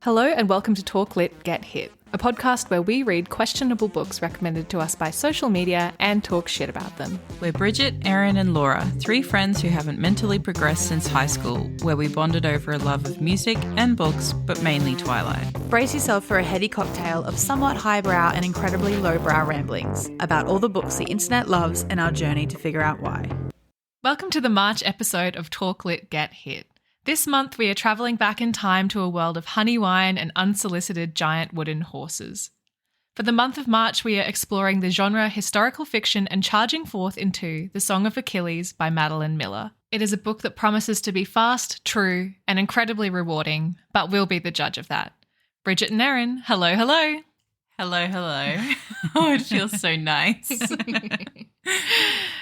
Hello and welcome to Talk Lit, Get Hit, a podcast where we read questionable books recommended to us by social media and talk shit about them. We're Bridget, Erin and Laura, three friends who haven't mentally progressed since high school, where we bonded over a love of music and books, but mainly Twilight. Brace yourself for a heady cocktail of somewhat highbrow and incredibly lowbrow ramblings about all the books the internet loves and our journey to figure out why. Welcome to the March episode of Talk Lit, Get Hit. This month we are travelling back in time to a world of honey wine and unsolicited giant wooden horses. For the month of March we are exploring the genre historical fiction and charging forth into The Song of Achilles by Madeline Miller. It is a book that promises to be fast, true and incredibly rewarding, but we'll be the judge of that. Bridget and Erin, hello, hello. Hello, hello. Oh, it feels so nice.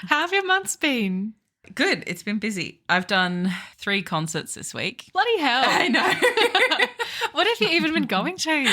How have your months been? Good. It's been busy. I've done 3 concerts this week. Bloody hell. I know. What have you even been going to?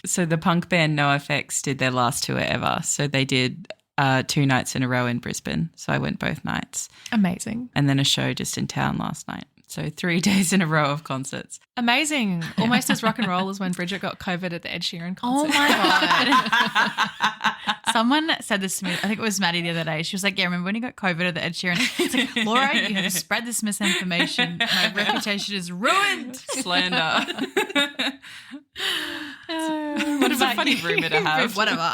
So the punk band NoFX did their last tour ever. So they did 2 nights in a row in Brisbane. So I went both nights. Amazing. And then a show just in town last night. So 3 days in a row of concerts. Amazing. Almost as rock and roll as when Bridget got COVID at the Ed Sheeran concert. Oh my God. Someone said this to me, I think it was Maddie the other day. She was like, yeah, remember when you got COVID at the Ed Sheeran? It's like, Laura, you have spread this misinformation. My reputation is ruined. Slander. What It's a funny rumour to have. Whatever.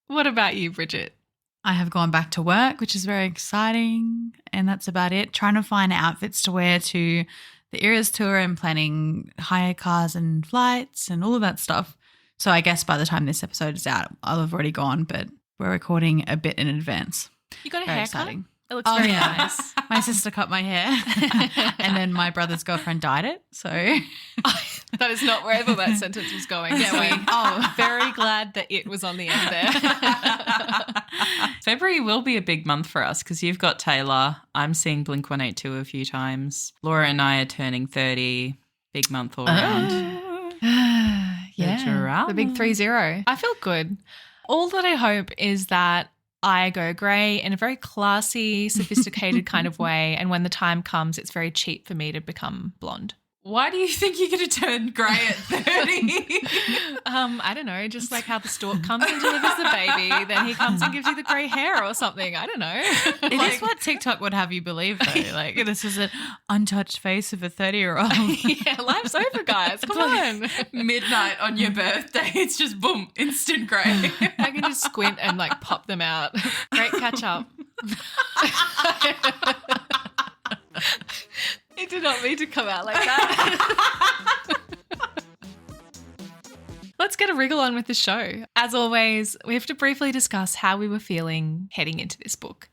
What about you, Bridget? I have gone back to work, which is very exciting, and that's about it. Trying to find outfits to wear to the theorised tour and planning hire cars and flights and all of that stuff. So I guess by the time this episode is out, I'll have already gone, but we're recording a bit in advance. You got a Very haircut? exciting. It looks very yeah. nice. My sister cut my hair and then my brother's girlfriend dyed it. So That is not where I thought that sentence was going. Very glad that it was on the end there. February will be a big month for us because you've got Taylor. I'm seeing Blink-182 a few times. Laura and I are turning 30. Big month all around. Yeah, the big 3-0. I feel good. All that I hope is that I go grey in a very classy, sophisticated kind of way, and when the time comes, it's very cheap for me to become blonde. Why do you think you're going to turn grey at 30? I don't know, just like how the stork comes and delivers the baby, then he comes and gives you the grey hair or something. I don't know. It is what TikTok would have you believe, though. Like, this is an untouched face of a 30-year-old. Yeah, life's over, guys. Come on. Midnight on your birthday, it's just boom, instant grey. I can just squint and like pop them out. Great catch up. It did not mean to come out like that. Let's get a wriggle on with the show. As always, we have to briefly discuss how we were feeling heading into this book.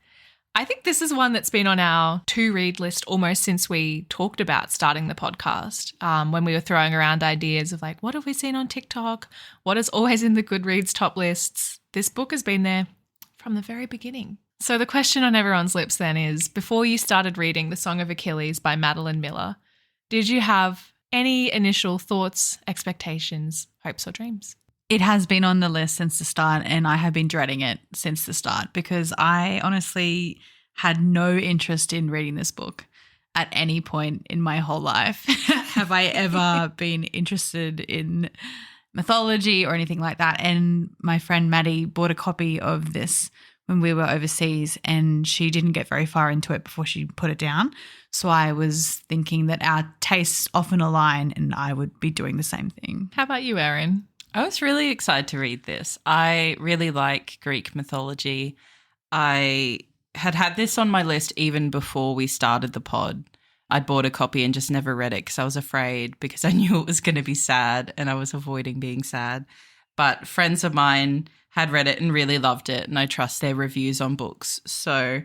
I think this is one that's been on our to-read list almost since we talked about starting the podcast, when we were throwing around ideas of like, what have we seen on TikTok? What is always in the Goodreads top lists? This book has been there from the very beginning. So the question on everyone's lips then is, before you started reading The Song of Achilles by Madeline Miller, did you have any initial thoughts, expectations, hopes or dreams? It has been on the list since the start, and I have been dreading it since the start because I honestly had no interest in reading this book at any point in my whole life. Have I ever been interested in mythology or anything like that? And my friend Maddie bought a copy of this when we were overseas, and she didn't get very far into it before she put it down. So I was thinking that our tastes often align and I would be doing the same thing. How about you, Erin? I was really excited to read this. I really like Greek mythology. I had this on my list even before we started the pod. I'd bought a copy and just never read it because I was afraid, because I knew it was going to be sad and I was avoiding being sad. But friends of mine had read it and really loved it, and I trust their reviews on books. So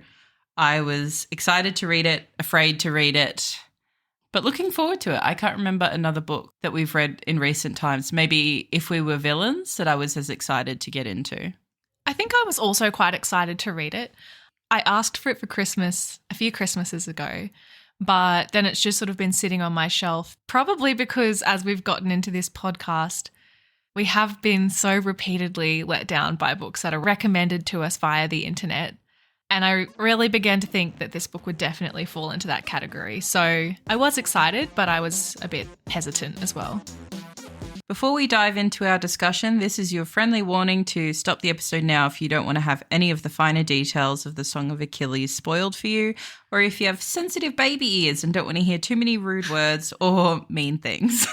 I was excited to read it, afraid to read it, but looking forward to it. I can't remember another book that we've read in recent times. Maybe If We Were Villains, that I was as excited to get into. I think I was also quite excited to read it. I asked for it for Christmas a few Christmases ago, but then it's just sort of been sitting on my shelf, probably because as we've gotten into this podcast, we have been so repeatedly let down by books that are recommended to us via the internet. And I really began to think that this book would definitely fall into that category. So I was excited, but I was a bit hesitant as well. Before we dive into our discussion, this is your friendly warning to stop the episode now if you don't want to have any of the finer details of the Song of Achilles spoiled for you, or if you have sensitive baby ears and don't want to hear too many rude words or mean things.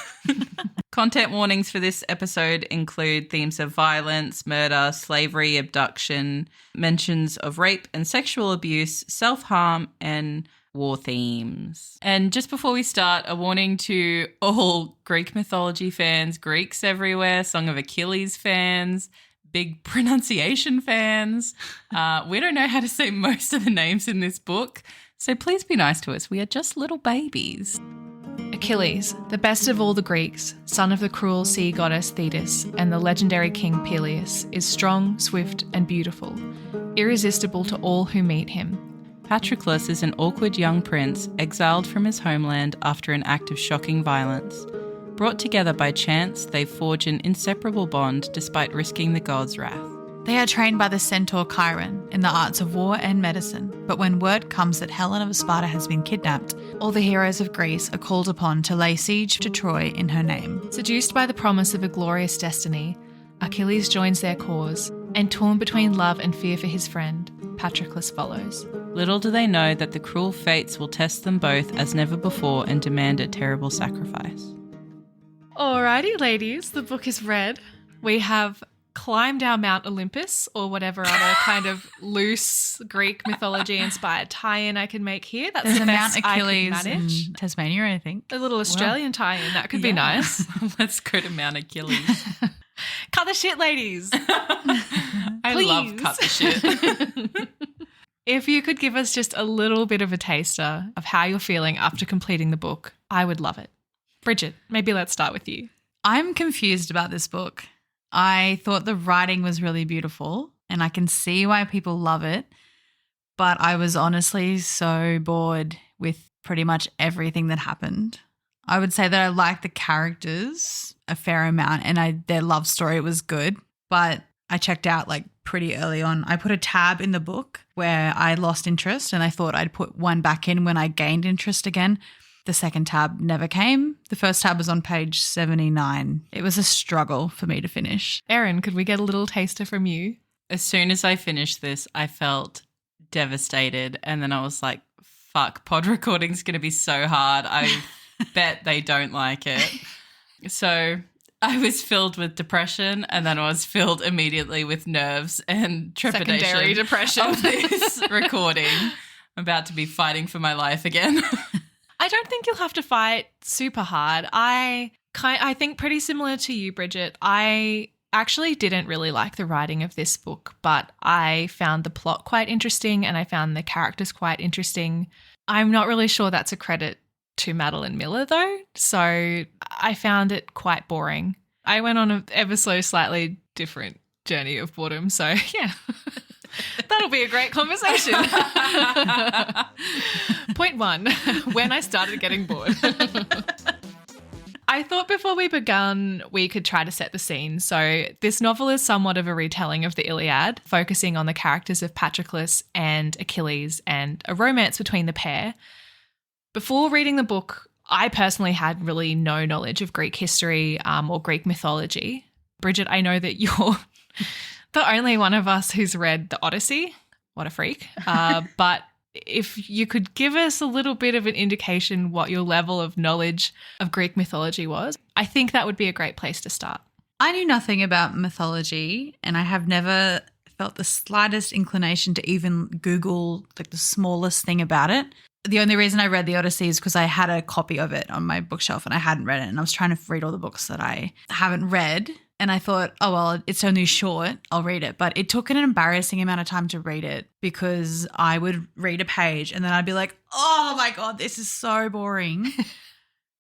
Content warnings for this episode include themes of violence, murder, slavery, abduction, mentions of rape and sexual abuse, self-harm, and war themes. And just before we start, a warning to all Greek mythology fans, Greeks everywhere, Song of Achilles fans, big pronunciation fans. We don't know how to say most of the names in this book, so please be nice to us. We are just little babies. Achilles, the best of all the Greeks, son of the cruel sea goddess Thetis and the legendary king Peleus, is strong, swift, and beautiful, irresistible to all who meet him. Patroclus is an awkward young prince exiled from his homeland after an act of shocking violence. Brought together by chance, they forge an inseparable bond despite risking the gods' wrath. They are trained by the centaur Chiron in the arts of war and medicine, but when word comes that Helen of Sparta has been kidnapped, all the heroes of Greece are called upon to lay siege to Troy in her name. Seduced by the promise of a glorious destiny, Achilles joins their cause, and torn between love and fear for his friend, Patroclus follows. Little do they know that the cruel fates will test them both as never before and demand a terrible sacrifice. Alrighty, ladies, the book is read. We have climbed our Mount Olympus, or whatever other kind of loose Greek mythology-inspired tie-in I can make here. That's There's the a Mount best I Achilles could manage. in Tasmania, I think. A little Australian tie-in, that could be nice. Let's go to Mount Achilles. Cut the shit, ladies. I Please. love cut the shit. If you could give us just a little bit of a taster of how you're feeling after completing the book, I would love it. Bridget, maybe let's start with you. I'm confused about this book. I thought the writing was really beautiful and I can see why people love it, but I was honestly so bored with pretty much everything that happened. I would say that I liked the characters a fair amount and their love story was good, but I checked out like pretty early on. I put a tab in the book where I lost interest and I thought I'd put one back in when I gained interest again. The second tab never came. The first tab was on page 79. It was a struggle for me to finish. Erin, could we get a little taster from you? As soon as I finished this, I felt devastated. And then I was like, fuck, pod recording's going to be so hard. I bet they don't like it. So I was filled with depression and then I was filled immediately with nerves and trepidation. Secondary depression. Of this recording. I'm about to be fighting for my life again. I don't think you'll have to fight super hard. I think pretty similar to you, Bridget. I actually didn't really like the writing of this book, but I found the plot quite interesting and I found the characters quite interesting. I'm not really sure that's a credit to Madeline Miller though, so I found it quite boring. I went on an ever so slightly different journey of boredom, so yeah. That'll be a great conversation. Point 1, when I started getting bored. I thought before we began, we could try to set the scene. So this novel is somewhat of a retelling of the Iliad, focusing on the characters of Patroclus and Achilles and a romance between the pair. Before reading the book, I personally had really no knowledge of Greek history or Greek mythology. Bridget, I know that you're the only one of us who's read the Odyssey. What a freak. But if you could give us a little bit of an indication what your level of knowledge of Greek mythology was, I think that would be a great place to start. I knew nothing about mythology and I have never felt the slightest inclination to even Google like the smallest thing about it. The only reason I read the Odyssey is because I had a copy of it on my bookshelf and I hadn't read it and I was trying to read all the books that I haven't read. And I thought, oh, well, it's only short. I'll read it. But it took an embarrassing amount of time to read it because I would read a page and then I'd be like, oh, my God, this is so boring.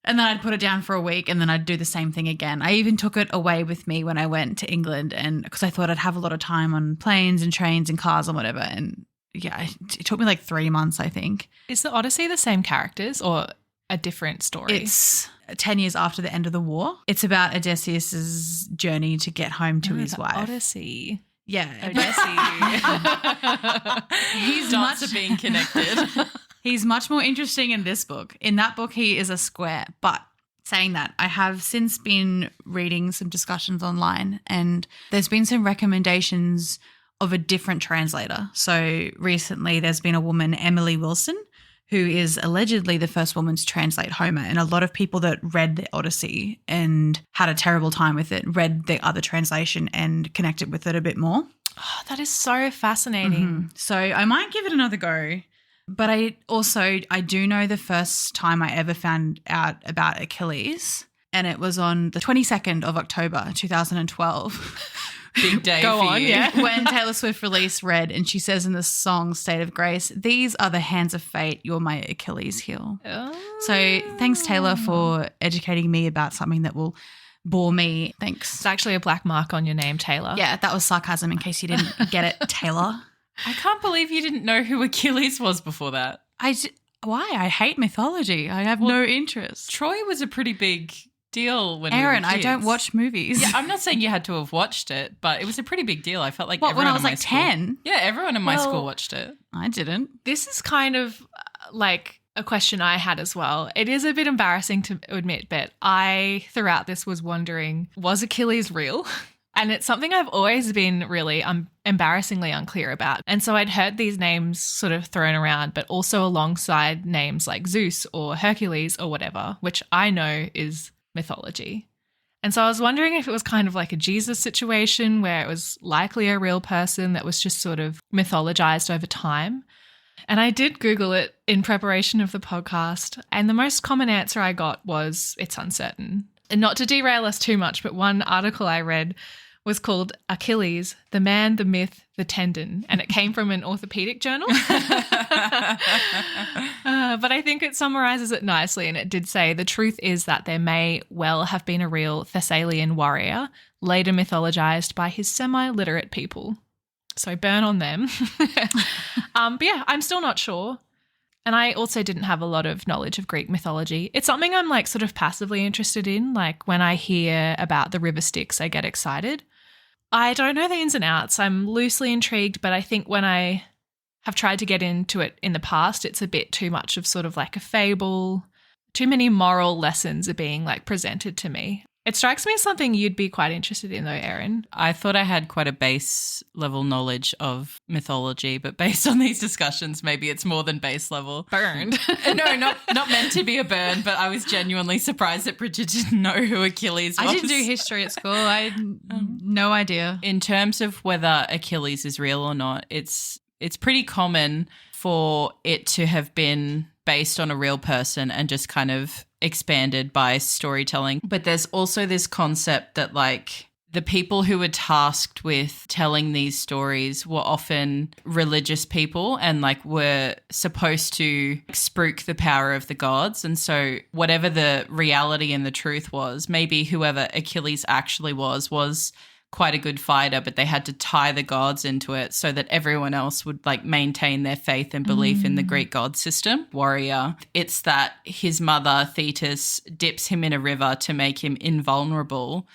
And then I'd put it down for a week and then I'd do the same thing again. I even took it away with me when I went to England and because I thought I'd have a lot of time on planes and trains and cars and whatever. And, yeah, it took me like 3 months, I think. Is the Odyssey the same characters or a different story? It's 10 years after the end of the war. It's about Odysseus's journey to get home to his wife. Odyssey. Yeah, Jesse. he's Dots much are being connected. He's much more interesting in this book. In that book, he is a square. But saying that, I have since been reading some discussions online, and there's been some recommendations of a different translator. So recently there's been a woman, Emily Wilson, who is allegedly the first woman to translate Homer. And a lot of people that read the Odyssey and had a terrible time with it read the other translation and connected with it a bit more. Oh, that is so fascinating. So I might give it another go. But I do know the first time I ever found out about Achilles, and it was on the 22nd of October, 2012. Big day Go for on, you. yeah. When Taylor Swift released Red, and she says in the song State of Grace, "These are the hands of fate, you're my Achilles heel." Oh. So thanks, Taylor, for educating me about something that will bore me. Thanks. It's actually a black mark on your name, Taylor. Yeah, that was sarcasm in case you didn't get it, Taylor. I can't believe you didn't know who Achilles was before that. Why? I hate mythology. I have no interest. Troy was a pretty big deal when we Aaron, were I kids. don't watch movies. Yeah, I'm not saying you had to have watched it, but it was a pretty big deal. I felt like What, when everyone I was in my like school, 10? Yeah, everyone in my Well- school watched it. I didn't. This is kind of like a question I had as well. It is a bit embarrassing to admit, but I, throughout this, was wondering, was Achilles real? And it's something I've always been really embarrassingly unclear about. And so I'd heard these names sort of thrown around, but also alongside names like Zeus or Hercules or whatever, which I know is mythology. And so I was wondering if it was kind of like a Jesus situation where it was likely a real person that was just sort of mythologized over time. And I did Google it in preparation of the podcast, and the most common answer I got was it's uncertain. And not to derail us too much, but one article I read was called Achilles, the Man, the Myth, the Tendon, and it came from an orthopedic journal. But I think it summarizes it nicely, and it did say the truth is that there may well have been a real Thessalian warrior, later mythologized by his semi-literate people. So burn on them. But yeah, I'm still not sure. And I also didn't have a lot of knowledge of Greek mythology. It's something I'm like sort of passively interested in. Like when I hear about the river Styx, I get excited. I don't know the ins and outs. I'm loosely intrigued, but I think when I have tried to get into it in the past, it's a bit too much of sort of like a fable. Too many moral lessons are being like presented to me. It strikes me as something you'd be quite interested in though, Erin. I thought I had quite a base level knowledge of mythology, but based on these discussions, maybe it's more than base level. Burned. No, not meant to be a burn, but I was genuinely surprised that Bridget didn't know who Achilles was. I didn't do history at school. I had no idea. In terms of whether Achilles is real or not, it's pretty common for it to have been based on a real person and just kind of expanded by storytelling. But there's also this concept that like the people who were tasked with telling these stories were often religious people and like were supposed to spruik the power of the gods. And so whatever the reality and the truth was, maybe whoever Achilles actually was quite a good fighter, but they had to tie the gods into it so that everyone else would like maintain their faith and belief in the Greek god system. Warrior. It's that his mother, Thetis, dips him in a river to make him invulnerable.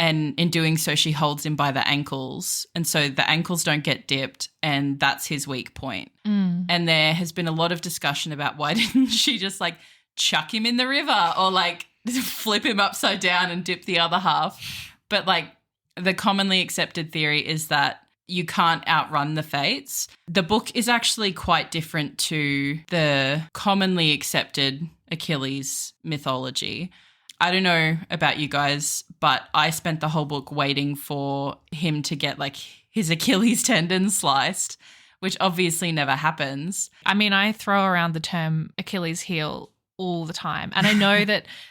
And in doing so, she holds him by the ankles. And so the ankles don't get dipped, and that's his weak point. And there has been a lot of discussion about why didn't she just like chuck him in the river or like flip him upside down and dip the other half. But like, the commonly accepted theory is that you can't outrun the fates. The book is actually quite different to the commonly accepted Achilles mythology. I don't know about you guys, but I spent the whole book waiting for him to get like his Achilles tendon sliced, which obviously never happens. I mean, I throw around the term Achilles heel all the time. And I know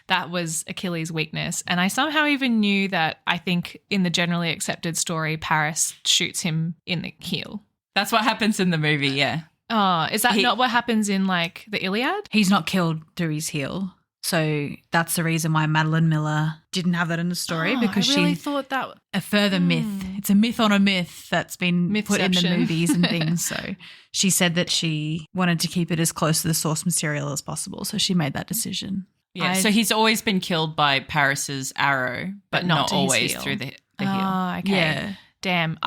that was Achilles' weakness. And I somehow even knew that I think in the generally accepted story, Paris shoots him in the heel. That's what happens in the movie, yeah. Oh, is that not what happens in like the Iliad? He's not killed through his heel. So that's the reason why Madeline Miller didn't have that in the story, because I really she thought that a further myth. It's a myth on a myth that's been put in the Mythception. movies and things. So she said that she wanted to keep it as close to the source material as possible. So she made that decision. Yeah, so he's always been killed by Paris's arrow, but not not to his always heel. through the heel. Oh, okay. Yeah. Damn.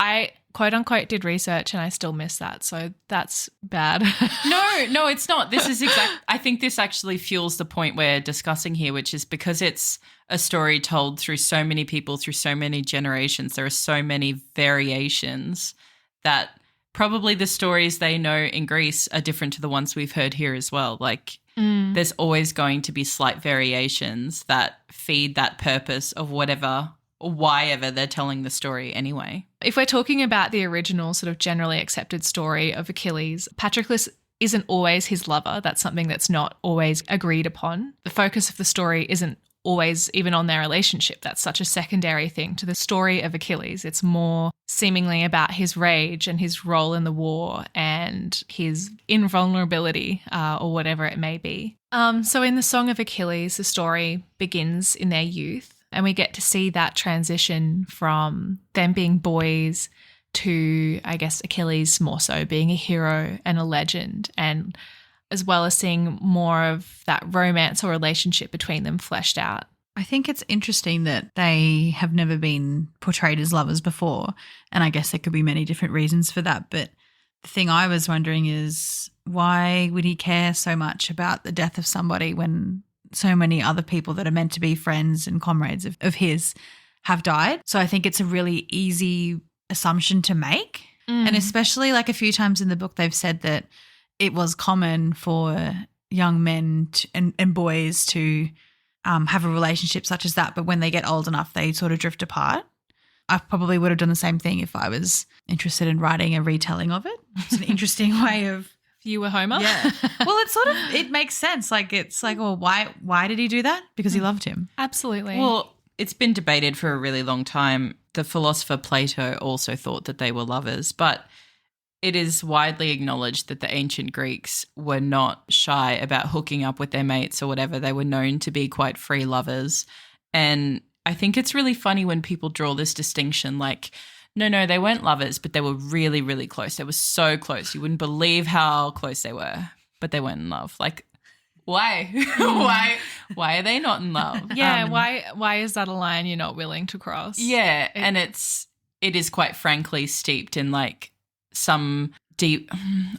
quote unquote did research and I still missed that. So that's bad. No, it's not. This is I think this actually fuels the point we're discussing here, which is because it's a story told through so many people, through so many generations. There are so many variations that probably the stories they know in Greece are different to the ones we've heard here as well. Like there's always going to be slight variations that feed that purpose of whatever or why ever they're telling the story anyway. If we're talking about the original sort of generally accepted story of Achilles, Patroclus isn't always his lover. That's something that's not always agreed upon. The focus of the story isn't always even on their relationship. That's such a secondary thing to the story of Achilles. It's more seemingly about his rage and his role in the war and his invulnerability or whatever it may be. So in the Song of Achilles, the story begins in their youth. And we get to see that transition from them being boys to, I guess, Achilles more so being a hero and a legend, and as well as seeing more of that romance or relationship between them fleshed out. I think it's interesting that they have never been portrayed as lovers before, and I guess there could be many different reasons for that. But the thing I was wondering is, why would he care so much about the death of somebody when so many other people that are meant to be friends and comrades of his have died? So I think it's a really easy assumption to make. And especially like a few times in the book, they've said that it was common for young men and boys to have a relationship such as that. But when they get old enough, they sort of drift apart. I probably would have done the same thing if I was interested in writing a retelling of it. It's an interesting way of, You were Homer? yeah. Well, it makes sense. Like, it's like, well, why did he do that? Because he loved him. Absolutely. Well, it's been debated for a really long time. The philosopher Plato also thought that they were lovers, but it is widely acknowledged that the ancient Greeks were not shy about hooking up with their mates or whatever. They were known to be quite free lovers. And I think it's really funny when people draw this distinction, like, no, they weren't lovers, but they were really, really close. They were so close. You wouldn't believe how close they were, but they weren't in love. Like, why? Why are they not in love? Yeah, why is that a line you're not willing to cross? Yeah, and it is quite frankly steeped in like some deep,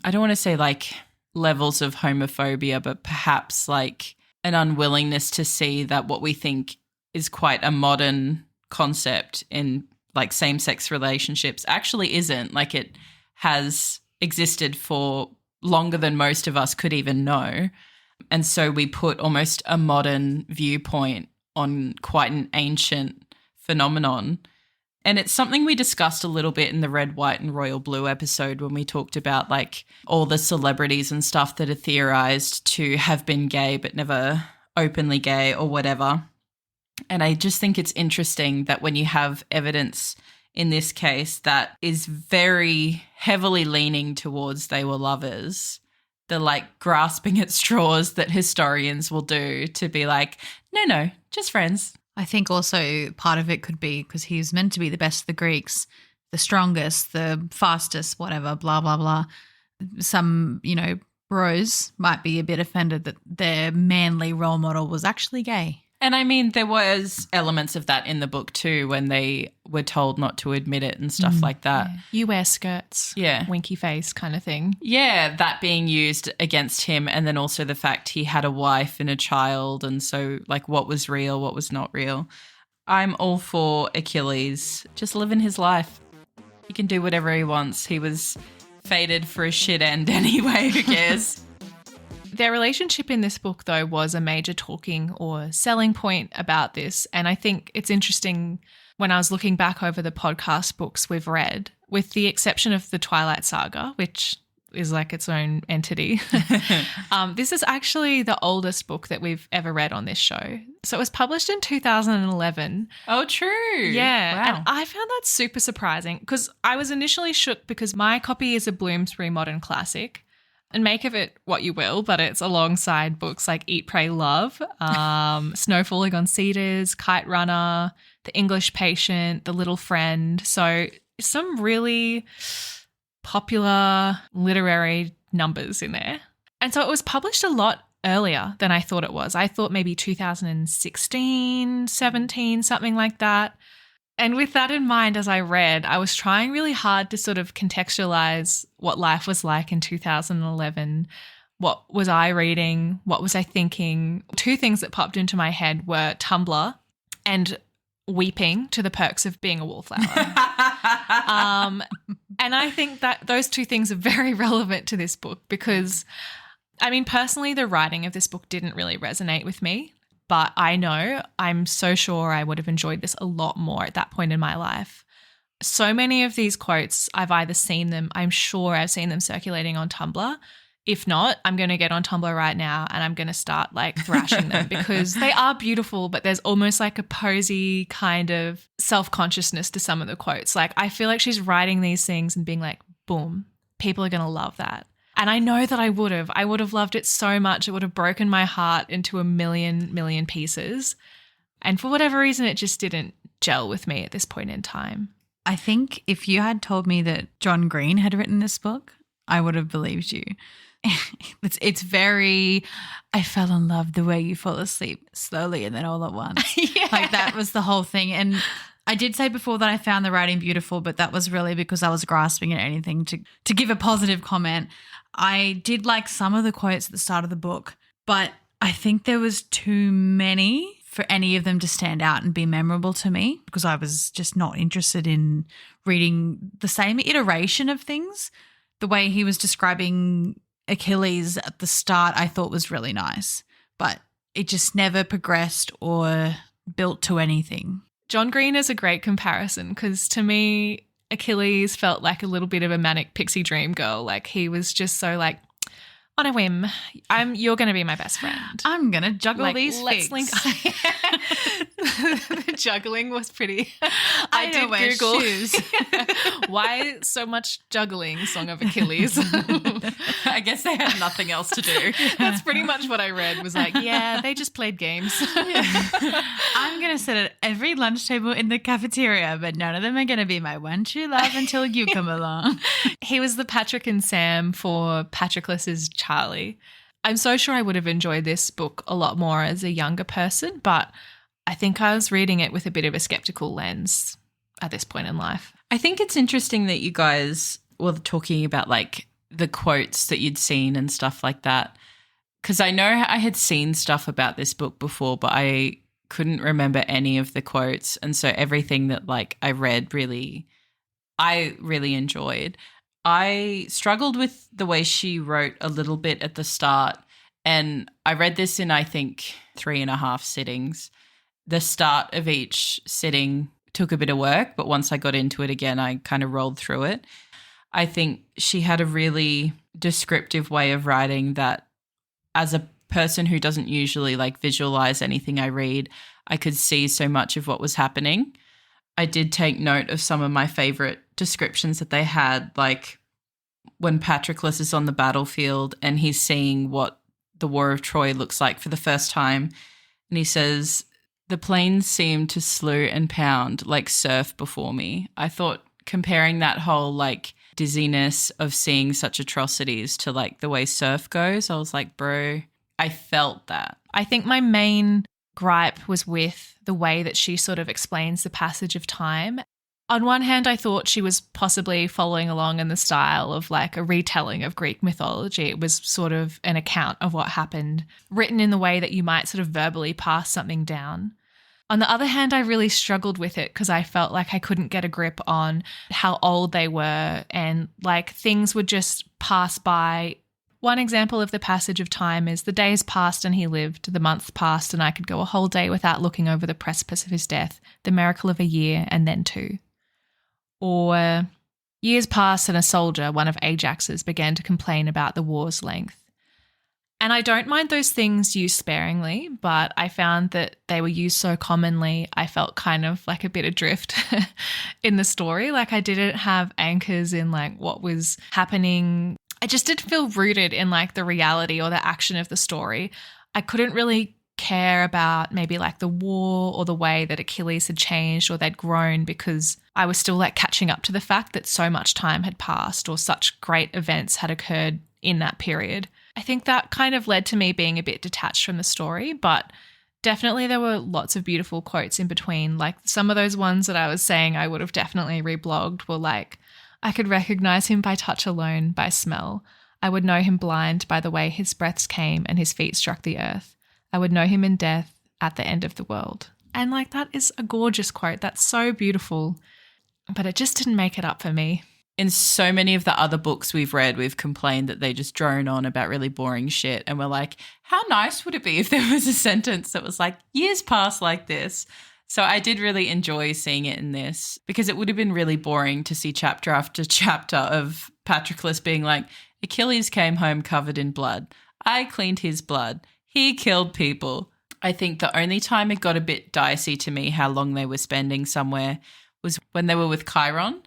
I don't want to say like levels of homophobia, but perhaps like an unwillingness to see that what we think is quite a modern concept in like same-sex relationships actually isn't. Like, it has existed for longer than most of us could even know. And so we put almost a modern viewpoint on quite an ancient phenomenon. And it's something we discussed a little bit in the Red, White and Royal Blue episode when we talked about like all the celebrities and stuff that are theorized to have been gay but never openly gay or whatever. And I just think it's interesting that when you have evidence in this case that is very heavily leaning towards they were lovers, the like grasping at straws that historians will do to be like, no, just friends. I think also part of it could be because he was meant to be the best of the Greeks, the strongest, the fastest, whatever, blah, blah, blah. Some, bros might be a bit offended that their manly role model was actually gay. And I mean, there was elements of that in the book too when they were told not to admit it and stuff like that. Yeah. You wear skirts. Yeah. Winky face kind of thing. Yeah, that being used against him, and then also the fact he had a wife and a child, and so like what was real, what was not real. I'm all for Achilles just living his life. He can do whatever he wants. He was fated for a shit end anyway, who cares? Their relationship in this book, though, was a major talking or selling point about this. And I think it's interesting when I was looking back over the podcast books we've read, with the exception of the Twilight Saga, which is like its own entity. This is actually the oldest book that we've ever read on this show. So it was published in 2011. Oh, true. Yeah. Wow. And I found that super surprising because I was initially shook because my copy is a Bloomsbury Modern Classic. And make of it what you will, but it's alongside books like Eat, Pray, Love, Snow Falling on Cedars, Kite Runner, The English Patient, The Little Friend. So some really popular literary numbers in there. And so it was published a lot earlier than I thought it was. I thought maybe 2016, 17, something like that. And with that in mind, as I read, I was trying really hard to sort of contextualize what life was like in 2011. What was I reading? What was I thinking? Two things that popped into my head were Tumblr and weeping to the perks of being a wallflower. And I think that those two things are very relevant to this book because, I mean, personally, the writing of this book didn't really resonate with me. But I know I'm so sure I would have enjoyed this a lot more at that point in my life. So many of these quotes, I've either seen them, I'm sure I've seen them circulating on Tumblr. If not, I'm going to get on Tumblr right now and I'm going to start like thrashing them because they are beautiful, but there's almost like a posy kind of self-consciousness to some of the quotes. Like I feel like she's writing these things and being like, boom, people are going to love that. And I know that I would have. I would have loved it so much. It would have broken my heart into a million pieces. And for whatever reason, it just didn't gel with me at this point in time. I think if you had told me that John Green had written this book, I would have believed you. It's very, I fell in love the way you fall asleep slowly and then all at once. Yeah. Like that was the whole thing. And I did say before that I found the writing beautiful, but that was really because I was grasping at anything to give a positive comment. I did like some of the quotes at the start of the book, but I think there was too many for any of them to stand out and be memorable to me because I was just not interested in reading the same iteration of things. The way he was describing Achilles at the start I thought was really nice, but it just never progressed or built to anything. John Green is a great comparison because to me, Achilles felt like a little bit of a manic pixie dream girl. Like he was just so like, on a whim, you're going to be my best friend. I'm going to juggle like, these let's figs. link. The juggling was pretty. I did wear Google shoes. Why so much juggling? Song of Achilles. I guess they had nothing else to do. That's pretty much what I read. Was like, yeah, they just played games. I'm going to sit at every lunch table in the cafeteria, but none of them are going to be my one true love until you come along. He was the Patrick and Sam for Patroclus's Charlie. I'm so sure I would have enjoyed this book a lot more as a younger person, but I think I was reading it with a bit of a skeptical lens at this point in life. I think it's interesting that you guys were talking about like the quotes that you'd seen and stuff like that, because I know I had seen stuff about this book before, but I couldn't remember any of the quotes. And so everything that like I read I really enjoyed. I struggled with the way she wrote a little bit at the start, and I read this in, I think, 3.5 sittings. The start of each sitting took a bit of work, but once I got into it again, I kind of rolled through it. I think she had a really descriptive way of writing that as a person who doesn't usually like visualize anything I read, I could see so much of what was happening. I did take note of some of my favorite descriptions that they had, like when Patroclus is on the battlefield and he's seeing what the War of Troy looks like for the first time. And he says, "The plains seemed to slew and pound like surf before me." I thought comparing that whole like dizziness of seeing such atrocities to like the way surf goes, I was like, bro, I felt that. I think my main gripe was with the way that she sort of explains the passage of time. On one hand, I thought she was possibly following along in the style of like a retelling of Greek mythology. It was sort of an account of what happened, written in the way that you might sort of verbally pass something down. On the other hand, I really struggled with it because I felt like I couldn't get a grip on how old they were and like things would just pass by. One example of the passage of time is the days passed and he lived, the months passed and I could go a whole day without looking over the precipice of his death, the miracle of a year and then two. Or years passed and a soldier, one of Ajax's, began to complain about the war's length. And I don't mind those things used sparingly, but I found that they were used so commonly, I felt kind of like a bit adrift in the story. Like I didn't have anchors in like what was happening. I just didn't feel rooted in like the reality or the action of the story. I couldn't really care about maybe like the war or the way that Achilles had changed or they'd grown because I was still like catching up to the fact that so much time had passed or such great events had occurred in that period. I think that kind of led to me being a bit detached from the story, but Definitely there were lots of beautiful quotes in between. Like some of those ones that I was saying I would have definitely reblogged were like, I could recognize him by touch alone, by smell. I would know him blind by the way his breaths came and his feet struck the earth. I would know him in death at the end of the world. And like that is a gorgeous quote. That's so beautiful. But it just didn't make it up for me. In so many of the other books we've read, we've complained that they just drone on about really boring shit. And we're like, how nice would it be if there was a sentence that was like, years pass like this? So I did really enjoy seeing it in this, because it would have been really boring to see chapter after chapter of Patroclus being like, Achilles came home covered in blood. I cleaned his blood. He killed people. I think the only time it got a bit dicey to me how long they were spending somewhere was when they were with Chiron.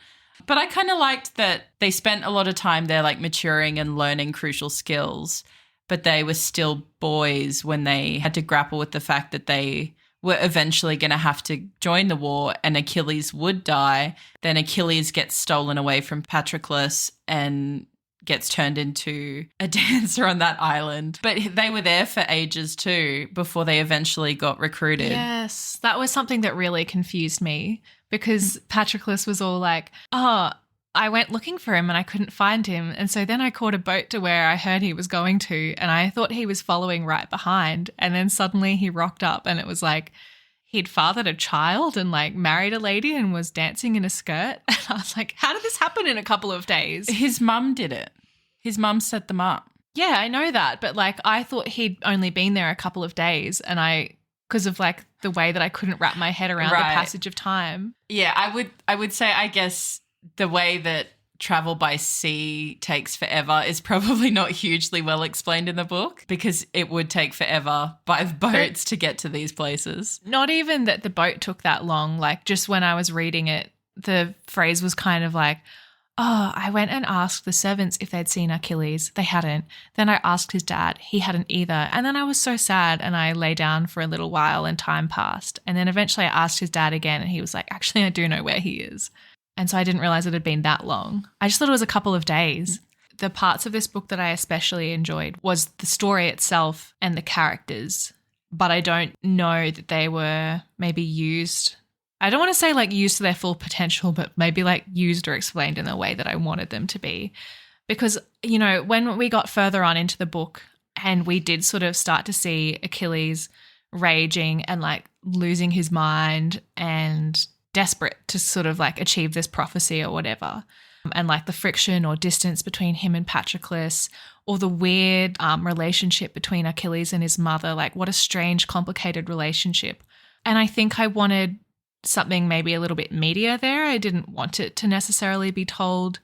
But I kind of liked that they spent a lot of time there like maturing and learning crucial skills, but they were still boys when they had to grapple with the fact that they were eventually going to have to join the war and Achilles would die. Then Achilles gets stolen away from Patroclus and gets turned into a dancer on that island. But they were there for ages too before they eventually got recruited. Yes, that was something that really confused me, because Patroclus was all like, oh, I went looking for him and I couldn't find him. And so then I caught a boat to where I heard he was going to, and I thought he was following right behind. And then suddenly he rocked up and it was like he'd fathered a child and like married a lady and was dancing in a skirt. And I was like, how did this happen in a couple of days? His mum did it. His mum set them up. Yeah, I know that. But like I thought he'd only been there a couple of days, and because of like the way that I couldn't wrap my head around the passage of time. Yeah, I would say, I guess the way that travel by sea takes forever is probably not hugely well explained in the book, because it would take forever by boats to get to these places. Not even that the boat took that long. Like just when I was reading it, the phrase was kind of like, oh, I went and asked the servants if they'd seen Achilles. They hadn't. Then I asked his dad. He hadn't either. And then I was so sad and I lay down for a little while and time passed. And then eventually I asked his dad again and he was like, actually, I do know where he is. And so I didn't realize it had been that long. I just thought it was a couple of days. The parts of this book that I especially enjoyed was the story itself and the characters. But I don't know that they were maybe used. I don't want to say like used to their full potential, but maybe like used or explained in the way that I wanted them to be. Because, you know, when we got further on into the book and we did sort of start to see Achilles raging and like losing his mind and desperate to sort of like achieve this prophecy or whatever, and like the friction or distance between him and Patroclus, or the weird relationship between Achilles and his mother, like what a strange, complicated relationship. And I think I wanted something maybe a little bit meatier there. I didn't want it to necessarily be told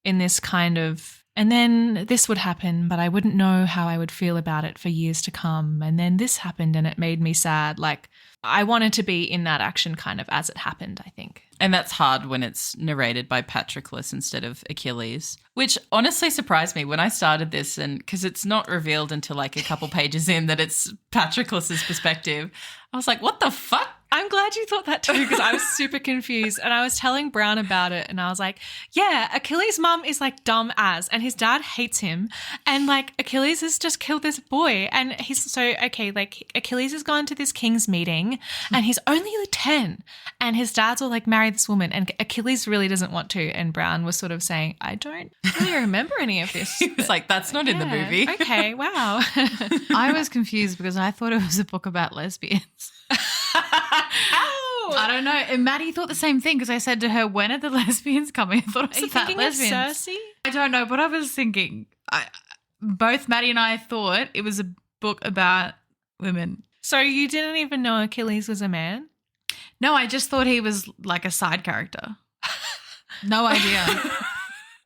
in this kind of, and then this would happen, but I wouldn't know how I would feel about it for years to come. And then this happened and it made me sad. Like I wanted to be in that action kind of as it happened, I think. And that's hard when it's narrated by Patroclus instead of Achilles, which honestly surprised me when I started this, and because it's not revealed until like a couple pages in that it's Patroclus's perspective. I was like, what the fuck? I'm glad you thought that too, because I was super confused and I was telling Brown about it and I was like, yeah, Achilles' mum is like dumb as, and his dad hates him, and like Achilles has just killed this boy, and he's so, okay, like Achilles has gone to this king's meeting and he's only 10 and his dad's all like, marry this woman, and Achilles really doesn't want to, and Brown was sort of saying, I don't really remember any of this. It's like, that's not in the movie. Okay, wow. I was confused because I thought it was a book about lesbians. I don't know. And Maddie thought the same thing, because I said to her, when are the lesbians coming? I thought it was Are you about thinking lesbians. of Cersei? I don't know, but I was thinking, both Maddie and I thought it was a book about women. So you didn't even know Achilles was a man? No, I just thought he was like a side character. No idea.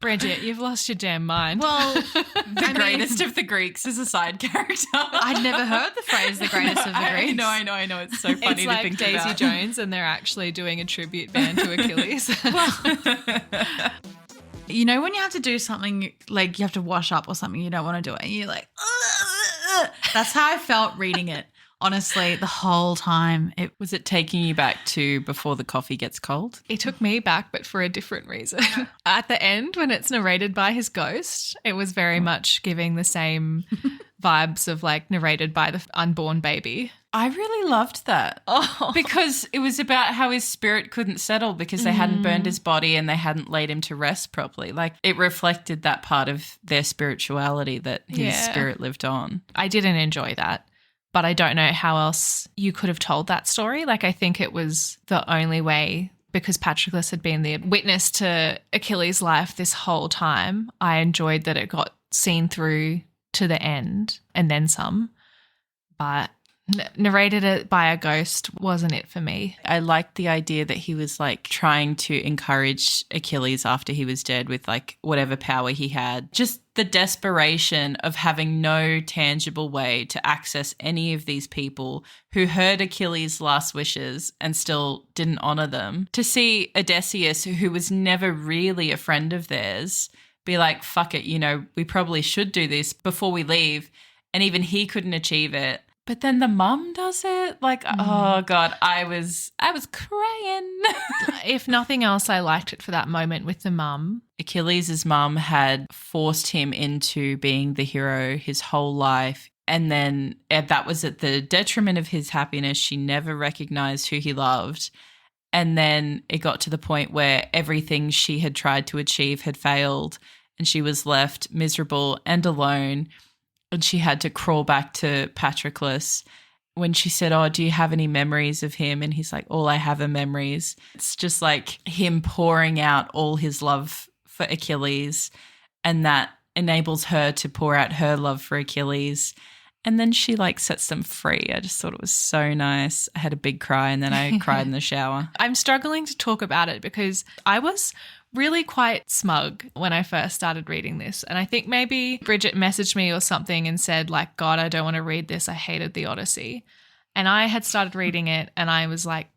Bridget, you've lost your damn mind. Well, The greatest of the Greeks is a side character. I'd never heard the phrase "the greatest of the Greeks." I know. It's so funny it's to like think Daisy about. Jones, and they're actually doing a tribute band to Achilles. You know, when you have to do something, like you have to wash up or something, you don't want to do it, and you're like, ugh. That's how I felt reading it. Honestly, the whole time. Was it taking you back to before the coffee gets cold? It took me back, but for a different reason. At the end, when it's narrated by his ghost, it was very much giving the same vibes of like narrated by the unborn baby. I really loved that. Oh. Because it was about how his spirit couldn't settle because they hadn't burned his body and they hadn't laid him to rest properly. Like it reflected that part of their spirituality that his spirit lived on. I didn't enjoy that, but I don't know how else you could have told that story. Like I think it was the only way, because Patroclus had been the witness to Achilles' life this whole time. I enjoyed that it got seen through to the end and then some, but narrated it by a ghost wasn't it for me. I liked the idea that he was like trying to encourage Achilles after he was dead with like whatever power he had. Just the desperation of having no tangible way to access any of these people who heard Achilles' last wishes and still didn't honor them. To see Odysseus, who was never really a friend of theirs, be like, fuck it, you know, we probably should do this before we leave. And even he couldn't achieve it. But then the mum does it. Like, oh God, I was crying. If nothing else, I liked it for that moment with the mum. Achilles' mum had forced him into being the hero his whole life. And then that was at the detriment of his happiness. She never recognized who he loved. And then it got to the point where everything she had tried to achieve had failed and she was left miserable and alone. And she had to crawl back to Patroclus when she said, oh, do you have any memories of him? And he's like, all I have are memories. It's just like him pouring out all his love for Achilles, and that enables her to pour out her love for Achilles. And then she like sets them free. I just thought it was so nice. I had a big cry and then I cried in the shower. I'm struggling to talk about it because I was really quite smug when I first started reading this. And I think maybe Bridget messaged me or something and said like, God, I don't want to read this. I hated the Odyssey. And I had started reading it and I was like,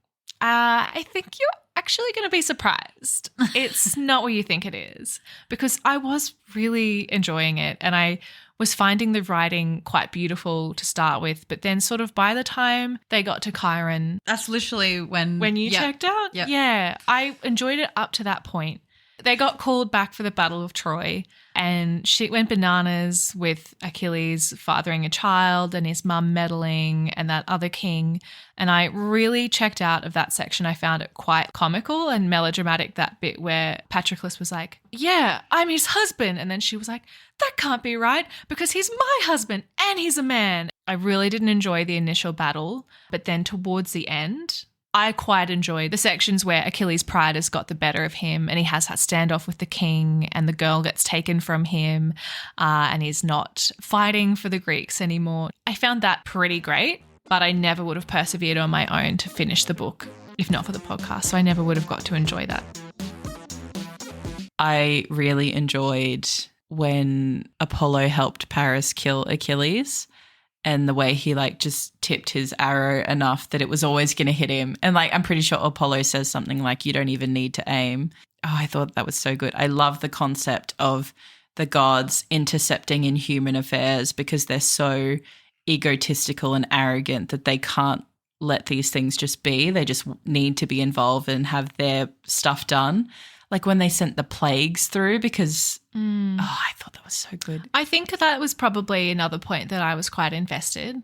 I think you're actually going to be surprised. It's not what you think it is, because I was really enjoying it and I was finding the writing quite beautiful to start with. But then sort of by the time they got to Chiron. That's literally when you checked out? Yep. Yeah, I enjoyed it up to that point. They got called back for the Battle of Troy and shit went bananas with Achilles fathering a child and his mum meddling and that other king. And I really checked out of that section. I found it quite comical and melodramatic, that bit where Patroclus was like, yeah, I'm his husband. And then she was like, that can't be right because he's my husband and he's a man. I really didn't enjoy the initial battle, but then towards the end, I quite enjoy the sections where Achilles' pride has got the better of him and he has that standoff with the king and the girl gets taken from him and he's not fighting for the Greeks anymore. I found that pretty great, but I never would have persevered on my own to finish the book if not for the podcast, so I never would have got to enjoy that. I really enjoyed when Apollo helped Paris kill Achilles. And the way he like just tipped his arrow enough that it was always going to hit him. And like, I'm pretty sure Apollo says something like, you don't even need to aim. Oh, I thought that was so good. I love the concept of the gods intercepting in human affairs because they're so egotistical and arrogant that they can't let these things just be. They just need to be involved and have their stuff done. Like when they sent the plagues through because, I thought that was so good. I think that was probably another point that I was quite invested. And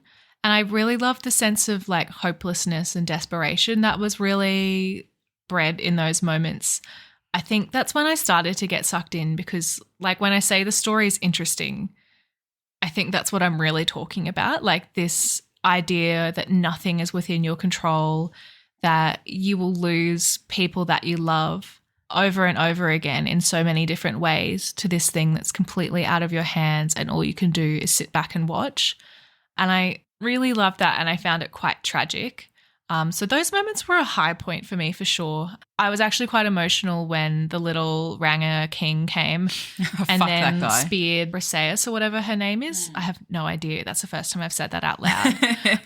I really loved the sense of like hopelessness and desperation that was really bred in those moments. I think that's when I started to get sucked in because like when I say the story is interesting, I think that's what I'm really talking about. Like this idea that nothing is within your control, that you will lose people that you love over and over again in so many different ways to this thing that's completely out of your hands and all you can do is sit back and watch. And I really loved that and I found it quite tragic. So those moments were a high point for me for sure. I was actually quite emotional when the little Ranger king came and then speared Briseis or whatever her name is. I have no idea. That's the first time I've said that out loud.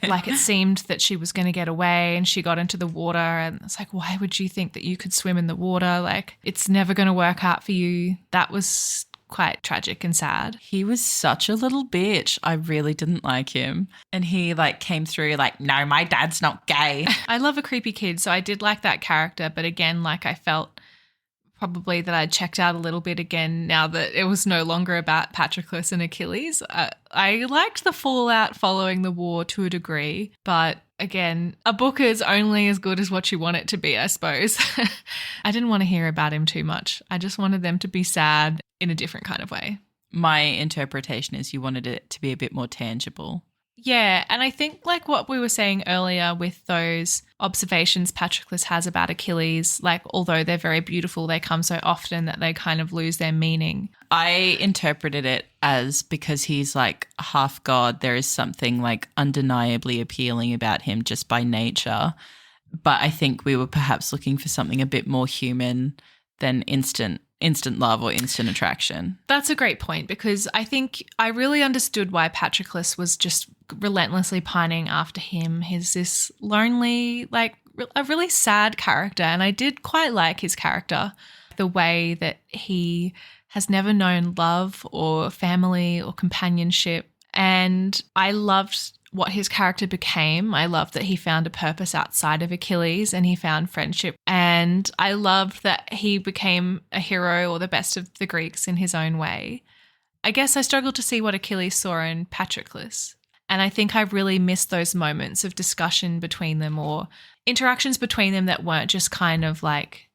Like it seemed that she was going to get away and she got into the water and it's like, why would you think that you could swim in the water? Like it's never going to work out for you. That was quite tragic and sad. He was such a little bitch. I really didn't like him. And he like came through like, no, my dad's not gay. I love a creepy kid, so I did like that character. But again, like I felt probably that I checked out a little bit again now that it was no longer about Patroclus and Achilles. I liked the fallout following the war to a degree, but again, a book is only as good as what you want it to be, I suppose. I didn't want to hear about him too much. I just wanted them to be sad in a different kind of way. My interpretation is you wanted it to be a bit more tangible. Yeah, and I think like what we were saying earlier with those observations Patroclus has about Achilles, like although they're very beautiful, they come so often that they kind of lose their meaning. I interpreted it as because he's like half god, there is something like undeniably appealing about him just by nature. But I think we were perhaps looking for something a bit more human than instant love or instant attraction. That's a great point because I think I really understood why Patroclus was just relentlessly pining after him. He's this lonely, like a really sad character, and I did quite like his character, the way that he has never known love or family or companionship, and I loved what his character became. I loved that he found a purpose outside of Achilles and he found friendship. And I loved that he became a hero or the best of the Greeks in his own way. I guess I struggled to see what Achilles saw in Patroclus. And I think I really missed those moments of discussion between them or interactions between them that weren't just kind of like,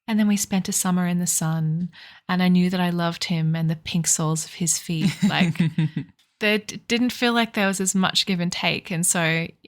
and then we spent a summer in the sun and I knew that I loved him and the pink soles of his feet. Like, there didn't feel like there was as much give and take. And so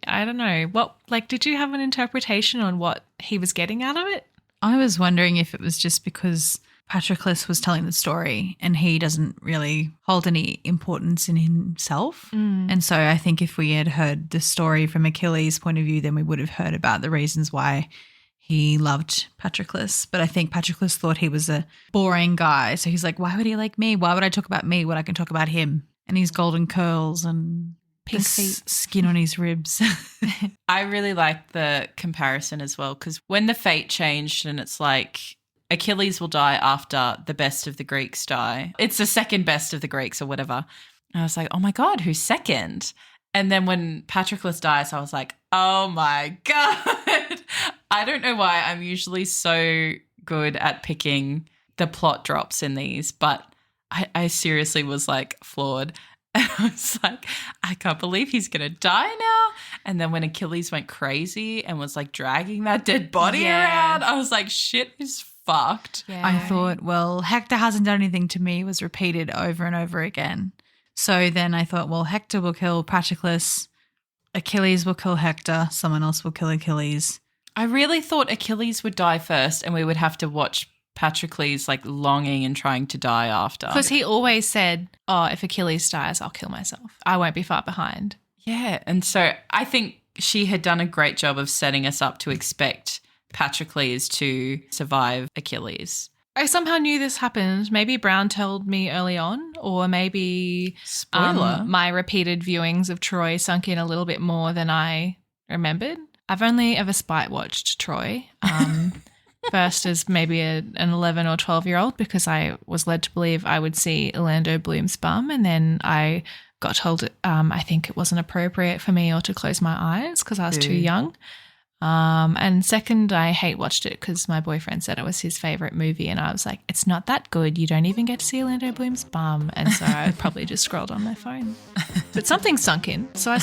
I don't know did you have an interpretation on what he was getting out of it? I was wondering if it was just because Patroclus was telling the story and he doesn't really hold any importance in himself. And so I think if we had heard the story from Achilles' point of view, then we would have heard about the reasons why he loved Patroclus. But I think Patroclus thought he was a boring guy. So he's like, why would he like me? Why would I talk about me when I can talk about him? And his golden curls and pink feet, skin on his ribs. I really like the comparison as well because when the fate changed and it's like Achilles will die after the best of the Greeks die. It's the second best of the Greeks or whatever. And I was like, oh my God, who's second? And then when Patroclus dies, I was like, oh my God. I don't know why I'm usually so good at picking the plot drops in these, but I seriously was like floored. And I was like, I can't believe he's going to die now. And then when Achilles went crazy and was like dragging that dead body around, I was like, shit is fucked. Yeah. I thought, well, Hector hasn't done anything to me was repeated over and over again. So then I thought, well, Hector will kill Patroclus, Achilles will kill Hector, someone else will kill Achilles. I really thought Achilles would die first and we would have to watch Patroclus like longing and trying to die after. Because he always said, oh, if Achilles dies, I'll kill myself. I won't be far behind. Yeah. And so I think she had done a great job of setting us up to expect Patroclus to survive Achilles. I somehow knew this happened. Maybe Brown told me early on, or maybe Spoiler. My repeated viewings of Troy sunk in a little bit more than I remembered. I've only ever spite watched Troy. First as maybe an 11 or 12-year-old because I was led to believe I would see Orlando Bloom's bum, and then I got told I think it wasn't appropriate for me or to close my eyes because I was too young. And second, I hate watched it because my boyfriend said it was his favourite movie and I was like, it's not that good. You don't even get to see Orlando Bloom's bum. And so I probably just scrolled on my phone. But something sunk in. So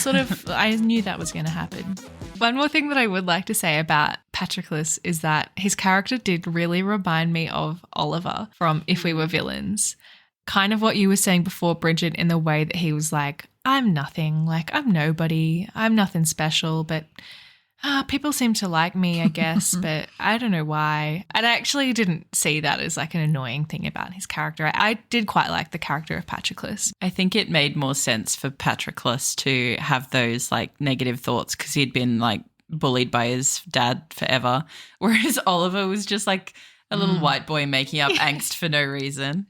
I knew that was going to happen. One more thing that I would like to say about Patroclus is that his character did really remind me of Oliver from If We Were Villains. Kind of what you were saying before, Bridget, in the way that he was like, I'm nothing, like I'm nobody, I'm nothing special, but people seem to like me, I guess, but I don't know why. And I actually didn't see that as like an annoying thing about his character. I did quite like the character of Patroclus. I think it made more sense for Patroclus to have those like negative thoughts because he'd been like bullied by his dad forever, whereas Oliver was just like a little white boy making up angst for no reason.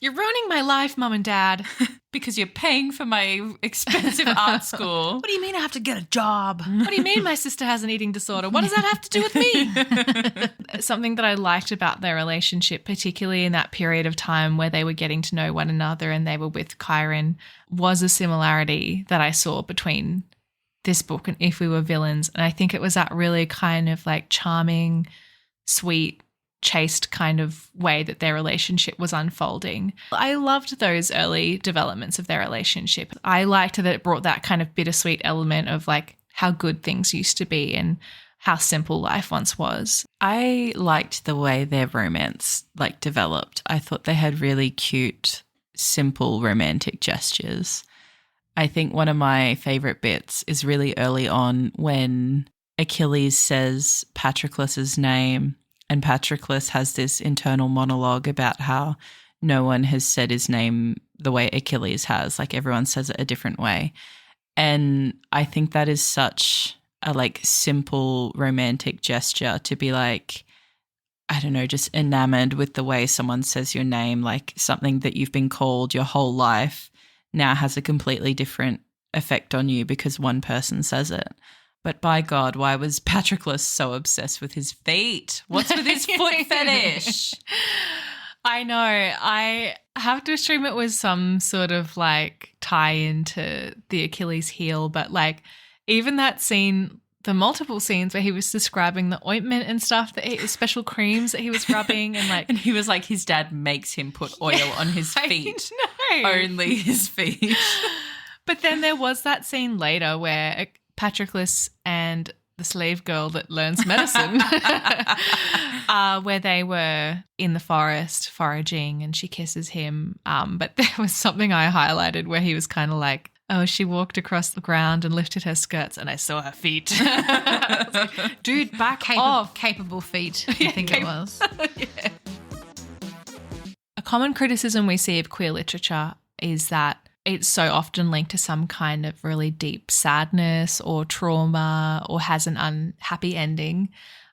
You're ruining my life, Mum and Dad. Because you're paying for my expensive art school. What do you mean I have to get a job? What do you mean my sister has an eating disorder? What does that have to do with me? Something that I liked about their relationship, particularly in that period of time where they were getting to know one another and they were with Chiron, was a similarity that I saw between this book and If We Were Villains. And I think it was that really kind of like charming, sweet, chaste kind of way that their relationship was unfolding. I loved those early developments of their relationship. I liked that it brought that kind of bittersweet element of like how good things used to be and how simple life once was. I liked the way their romance like developed. I thought they had really cute, simple romantic gestures. I think one of my favorite bits is really early on when Achilles says Patroclus's name, and Patroclus has this internal monologue about how no one has said his name the way Achilles has. Like everyone says it a different way. And I think that is such a like simple romantic gesture to be like, I don't know, just enamored with the way someone says your name, like something that you've been called your whole life now has a completely different effect on you because one person says it. But by God, why was Patroclus so obsessed with his feet? What's with his foot fetish? I know. I have to assume it was some sort of like tie into the Achilles heel, but like even that scene, the multiple scenes where he was describing the ointment and stuff, the special creams that he was rubbing and like. And he was like, his dad makes him put oil on his feet. Only his feet. But then there was that scene later where Patroclus and the slave girl that learns medicine, where they were in the forest foraging and she kisses him. But there was something I highlighted where he was kind of like, oh, she walked across the ground and lifted her skirts and I saw her feet. Like, dude, back off. Capable feet, I think it was. Yeah. A common criticism we see of queer literature is that it's so often linked to some kind of really deep sadness or trauma or has an unhappy ending.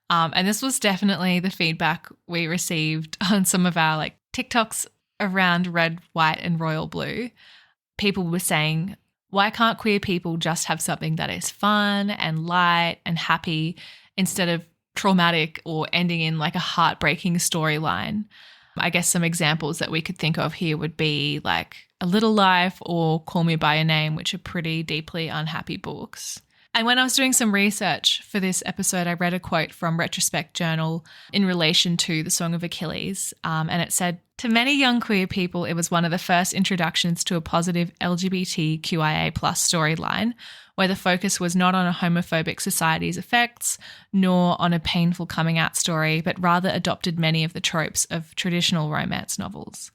And this was definitely the feedback we received on some of our like TikToks around Red, White and Royal Blue. People were saying, why can't queer people just have something that is fun and light and happy instead of traumatic or ending in like a heartbreaking storyline? I guess some examples that we could think of here would be like A Little Life or Call Me By Your Name, which are pretty deeply unhappy books. And when I was doing some research for this episode, I read a quote from Retrospect Journal in relation to the Song of Achilles, and it said, to many young queer people, it was one of the first introductions to a positive LGBTQIA+ storyline, where the focus was not on a homophobic society's effects, nor on a painful coming out story, but rather adopted many of the tropes of traditional romance novels.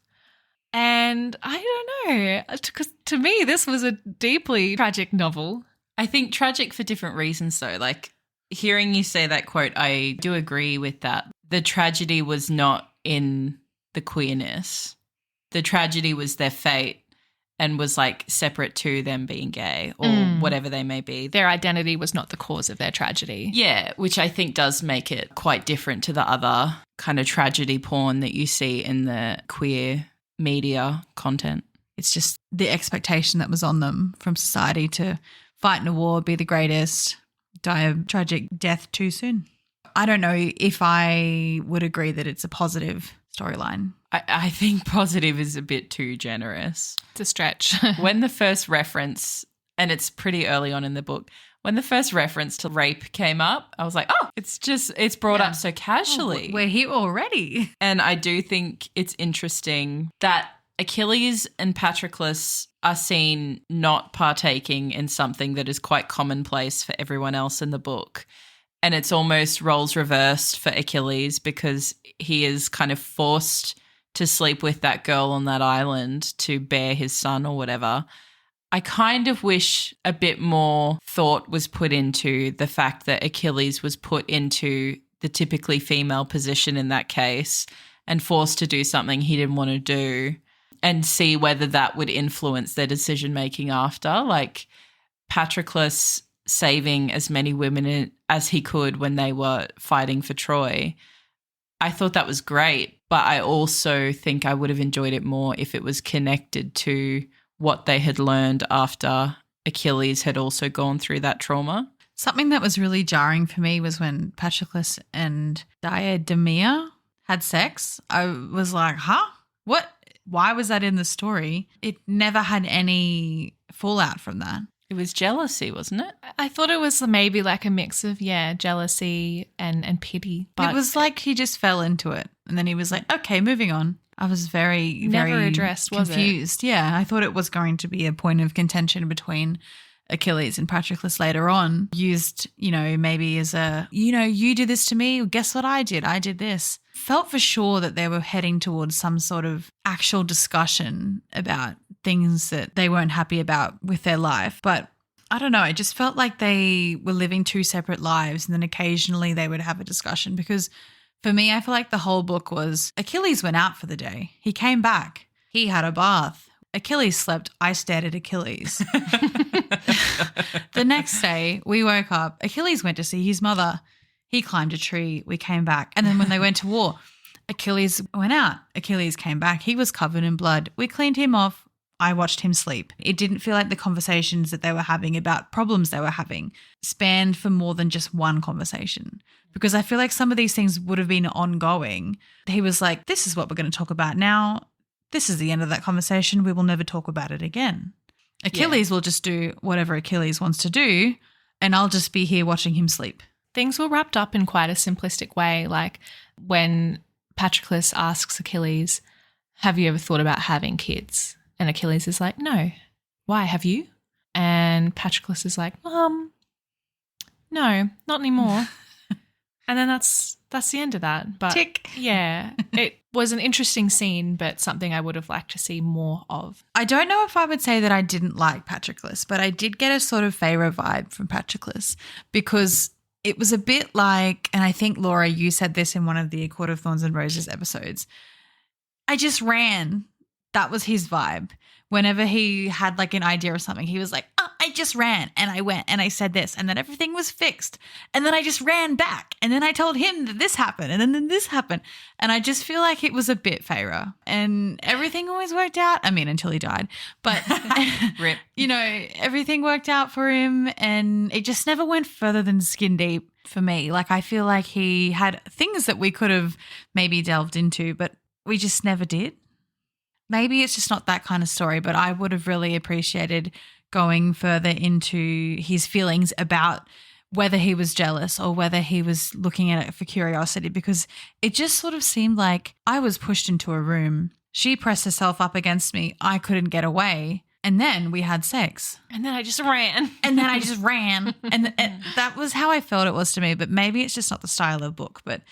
And I don't know, because to me, this was a deeply tragic novel. I think tragic for different reasons though. Like hearing you say that quote, I do agree with that. The tragedy was not in the queerness. The tragedy was their fate and was like separate to them being gay or whatever they may be. Their identity was not the cause of their tragedy. Yeah, which I think does make it quite different to the other kind of tragedy porn that you see in the queer media content. It's just the expectation that was on them from society to fight in a war, be the greatest, die a tragic death too soon. I don't know if I would agree that it's a positive storyline. I think positive is a bit too generous. It's a stretch. When the first reference, and it's pretty early on in the book, when the first reference to rape came up, I was like, oh, it's brought up so casually. Oh, we're here already. And I do think it's interesting that Achilles and Patroclus are seen not partaking in something that is quite commonplace for everyone else in the book. And it's almost roles reversed for Achilles because he is kind of forced to sleep with that girl on that island to bear his son or whatever. I kind of wish a bit more thought was put into the fact that Achilles was put into the typically female position in that case and forced to do something he didn't want to do, and see whether that would influence their decision-making after. Like Patroclus saving as many women as he could when they were fighting for Troy. I thought that was great, but I also think I would have enjoyed it more if it was connected to what they had learned after Achilles had also gone through that trauma. Something that was really jarring for me was when Patroclus and Diademia had sex. I was like, huh? What? Why was that in the story? It never had any fallout from that. It was jealousy, wasn't it? I thought it was maybe like a mix of, jealousy and pity. But it was like he just fell into it and then he was like, okay, moving on. I was very, Never very addressed, was it? confused. Yeah, I thought it was going to be a point of contention between Achilles and Patroclus later on, used, maybe as a, you did this to me, well, guess what I did? I did this. Felt for sure that they were heading towards some sort of actual discussion about things that they weren't happy about with their life. But I don't know, it just felt like they were living two separate lives and then occasionally they would have a discussion because for me, I feel like the whole book was Achilles went out for the day. He came back. He had a bath. Achilles slept. I stared at Achilles. The next day, we woke up. Achilles went to see his mother. He climbed a tree. We came back. And then when they went to war, Achilles went out. Achilles came back. He was covered in blood. We cleaned him off. I watched him sleep. It didn't feel like the conversations that they were having about problems they were having spanned for more than just one conversation. Because I feel like some of these things would have been ongoing. He was like, this is what we're going to talk about now. This is the end of that conversation. We will never talk about it again. Achilles will just do whatever Achilles wants to do, and I'll just be here watching him sleep. things were wrapped up in quite a simplistic way. Like when Patroclus asks Achilles, have you ever thought about having kids? And Achilles is like, no. Why, have you? And Patroclus is like, no, not anymore. And then that's the end of that. But Tick. Yeah, it was an interesting scene, but something I would have liked to see more of. I don't know if I would say that I didn't like Patroclus, but I did get a sort of Pharaoh vibe from Patroclus because it was a bit like, and I think, Laura, you said this in one of the A Court of Thorns and Roses episodes, I just ran. That was his vibe. Whenever he had like an idea or something, he was like, oh, I just ran and I went and I said this and then everything was fixed. And then I just ran back and then I told him that this happened and then this happened. And I just feel like it was a bit Pharaoh and everything always worked out. I mean, until he died. But, Rip. you know, everything worked out for him and it just never went further than skin deep for me. Like I feel like he had things that we could have maybe delved into, but we just never did. Maybe it's just not that kind of story, but I would have really appreciated going further into his feelings about whether he was jealous or whether he was looking at it for curiosity, because it just sort of seemed like I was pushed into a room. She pressed herself up against me. I couldn't get away. And then we had sex. And then I just ran. And then I just ran. And that was how I felt it was to me. But maybe it's just not the style of book. But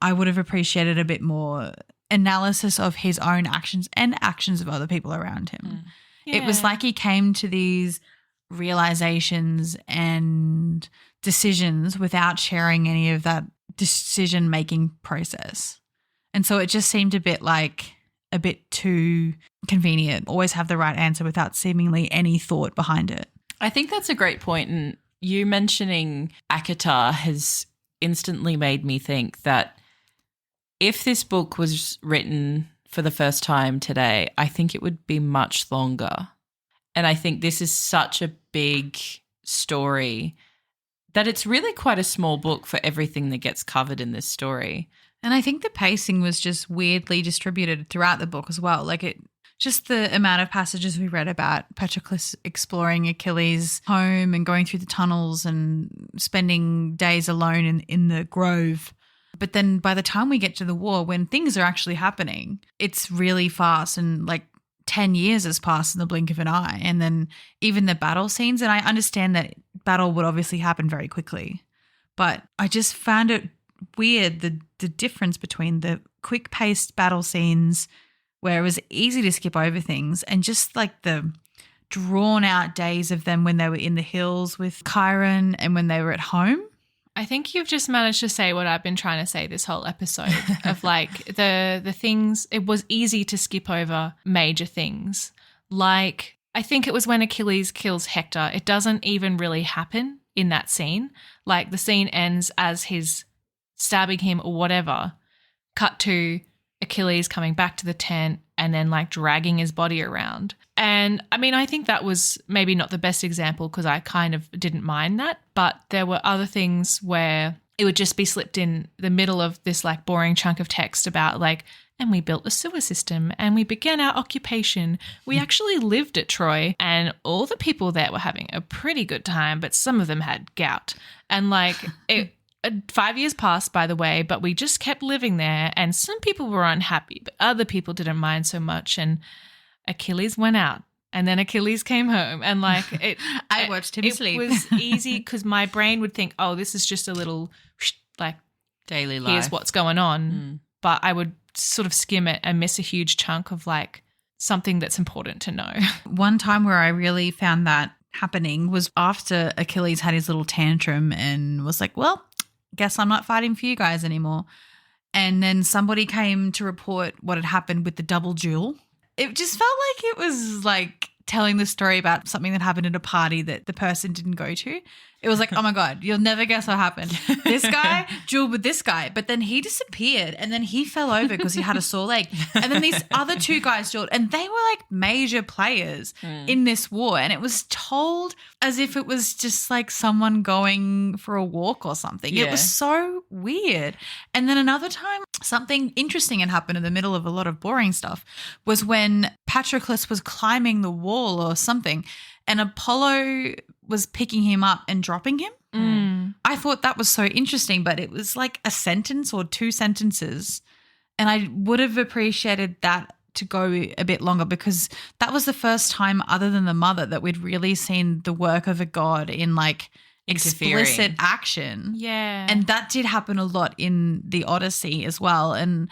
I would have appreciated a bit more analysis of his own actions and actions of other people around him. Yeah. It was like he came to these realizations and decisions without sharing any of that decision-making process. And so it just seemed a bit too convenient. Always have the right answer without seemingly any thought behind it. I think that's a great point. And you mentioning Akatar has instantly made me think that if this book was written for the first time today, I think it would be much longer. And I think this is such a big story that it's really quite a small book for everything that gets covered in this story. And I think the pacing was just weirdly distributed throughout the book as well. Just the amount of passages we read about Patroclus exploring Achilles' home and going through the tunnels and spending days alone in the grove. But then by the time we get to the war, when things are actually happening, it's really fast and 10 years has passed in the blink of an eye. And then even the battle scenes, and I understand that battle would obviously happen very quickly, but I just found it weird, the difference between the quick-paced battle scenes where it was easy to skip over things and just the drawn-out days of them when they were in the hills with Chiron and when they were at home. I think you've just managed to say what I've been trying to say this whole episode of the things, it was easy to skip over major things. I think it was when Achilles kills Hector, it doesn't even really happen in that scene. The scene ends as he's stabbing him or whatever, cut to Achilles coming back to the tent and then dragging his body around. And I mean, I think that was maybe not the best example because I kind of didn't mind that, but there were other things where it would just be slipped in the middle of this boring chunk of text about and we built a sewer system and we began our occupation. We actually lived at Troy and all the people there were having a pretty good time, but some of them had gout. And like 5 years passed, by the way, but we just kept living there and some people were unhappy, but other people didn't mind so much. And Achilles went out and then Achilles came home and like I watched him sleep. It was easy because my brain would think, oh, this is just a little like daily life. Here's what's going on. But I would sort of skim it and miss a huge chunk of like something that's important to know. One time where I really found that happening was after Achilles had his little tantrum and was like, well, guess I'm not fighting for you guys anymore. And then somebody came to report what had happened with the double duel. It just felt like it was like telling the story about something that happened at a party that the person didn't go to. It was like, oh my God, you'll never guess what happened. This guy dueled with this guy, but then he disappeared and then he fell over because he had a sore leg. And then these other two guys dueled and they were like major players in this war. And it was told as if it was just like someone going for a walk or something. Yeah. It was so weird. And then another time, something interesting had happened in the middle of a lot of boring stuff was when Patroclus was climbing the wall or something and Apollo was picking him up and dropping him. I thought that was so interesting, but it was like a sentence or two sentences. And I would have appreciated that to go a bit longer because that was the first time other than the mother that we'd really seen the work of a god in like explicit action. Yeah. And that did happen a lot in the Odyssey as well. And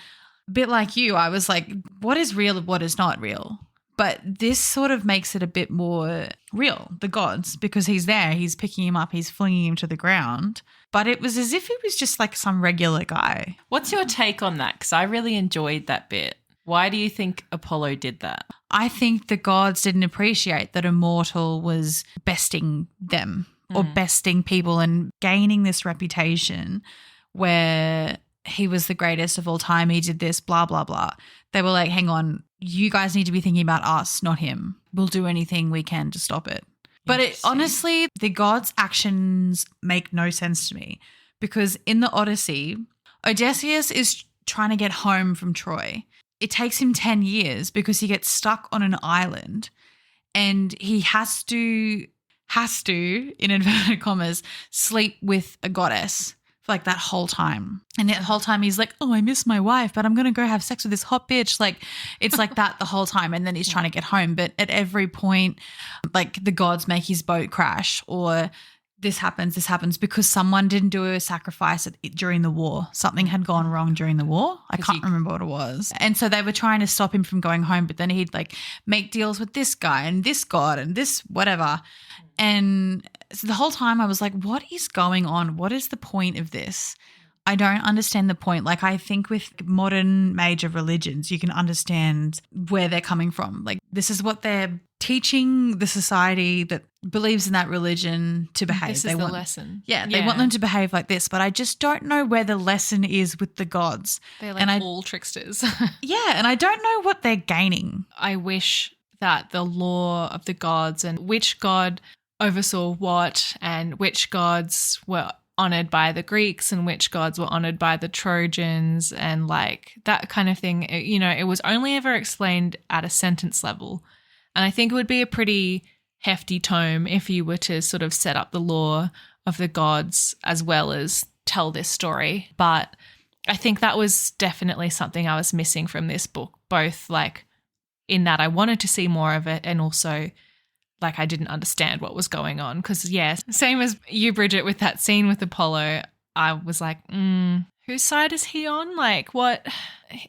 a bit like you, I was like, what is real and what is not real? But this sort of makes it a bit more real, the gods, because he's there, he's picking him up, he's flinging him to the ground. But it was as if he was just like some regular guy. What's your take on that? Because I really enjoyed that bit. Why do you think Apollo did that? I think the gods didn't appreciate that a mortal was besting them or besting people and gaining this reputation where he was the greatest of all time, he did this, blah, blah, blah. They were like, hang on, you guys need to be thinking about us, not him. We'll do anything we can to stop it. But honestly, the gods' actions make no sense to me because in the Odyssey, Odysseus is trying to get home from Troy. It takes him 10 years because he gets stuck on an island and he has to, in inverted commas, sleep with a goddess for like that whole time. And that whole time he's like, oh, I miss my wife, but I'm going to go have sex with this hot bitch. Like it's like that the whole time. And then he's trying to get home. But at every point, like the gods make his boat crash or this happens because someone didn't do a sacrifice during the war. Something had gone wrong during the war. I can't remember what it was. And so they were trying to stop him from going home, but then he'd like make deals with this guy and this god and this whatever. And so the whole time I was like, what is going on? What is the point of this? I don't understand the point. Like I think with modern major religions, you can understand where they're coming from. Like this is what they're teaching the society that believes in that religion to behave. This is the lesson. Yeah, they want them to behave like this, but I just don't know where the lesson is with the gods. They're like all tricksters. Yeah, and I don't know what they're gaining. I wish that the lore of the gods and which god oversaw what and which gods were honored by the Greeks and which gods were honored by the Trojans and like that kind of thing. You know, it was only ever explained at a sentence level. And I think it would be a pretty hefty tome if you were to sort of set up the lore of the gods as well as tell this story. But I think that was definitely something I was missing from this book, both like in that I wanted to see more of it and also like I didn't understand what was going on because, yes, same as you, Bridget, with that scene with Apollo, I was like, whose side is he on? Like, what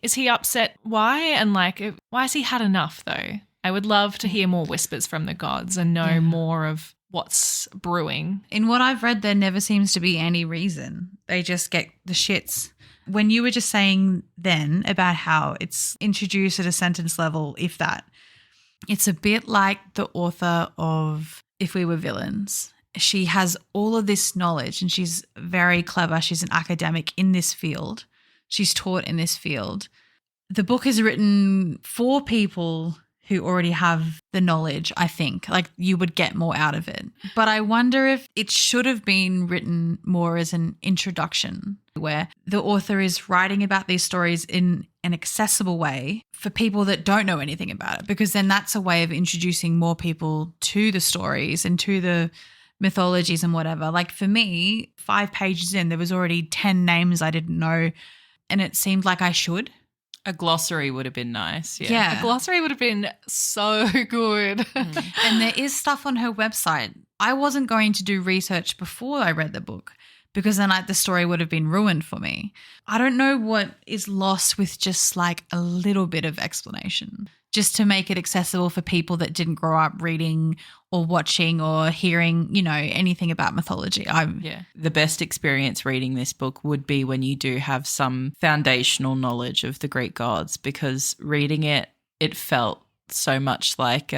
is he upset? Why? And like, why has he had enough though? I would love to hear more whispers from the gods and know more of what's brewing. In what I've read, there never seems to be any reason. They just get the shits. When you were just saying then about how it's introduced at a sentence level, if that, it's a bit like the author of If We Were Villains. She has all of this knowledge and she's very clever. She's an academic in this field. She's taught in this field. The book is written for people who already have the knowledge, I think. Like you would get more out of it. But I wonder if it should have been written more as an introduction where the author is writing about these stories in an accessible way for people that don't know anything about it, because then that's a way of introducing more people to the stories and to the mythologies and whatever. Like for me, 5 pages in, there was already 10 names I didn't know, and it seemed like I should. A glossary would have been nice. Yeah. A glossary would have been so good. And there is stuff on her website. I wasn't going to do research before I read the book, because then the story would have been ruined for me. I don't know what is lost with just like a little bit of explanation, just to make it accessible for people that didn't grow up reading or watching or hearing, anything about mythology. The best experience reading this book would be when you do have some foundational knowledge of the Greek gods, because reading it felt so much like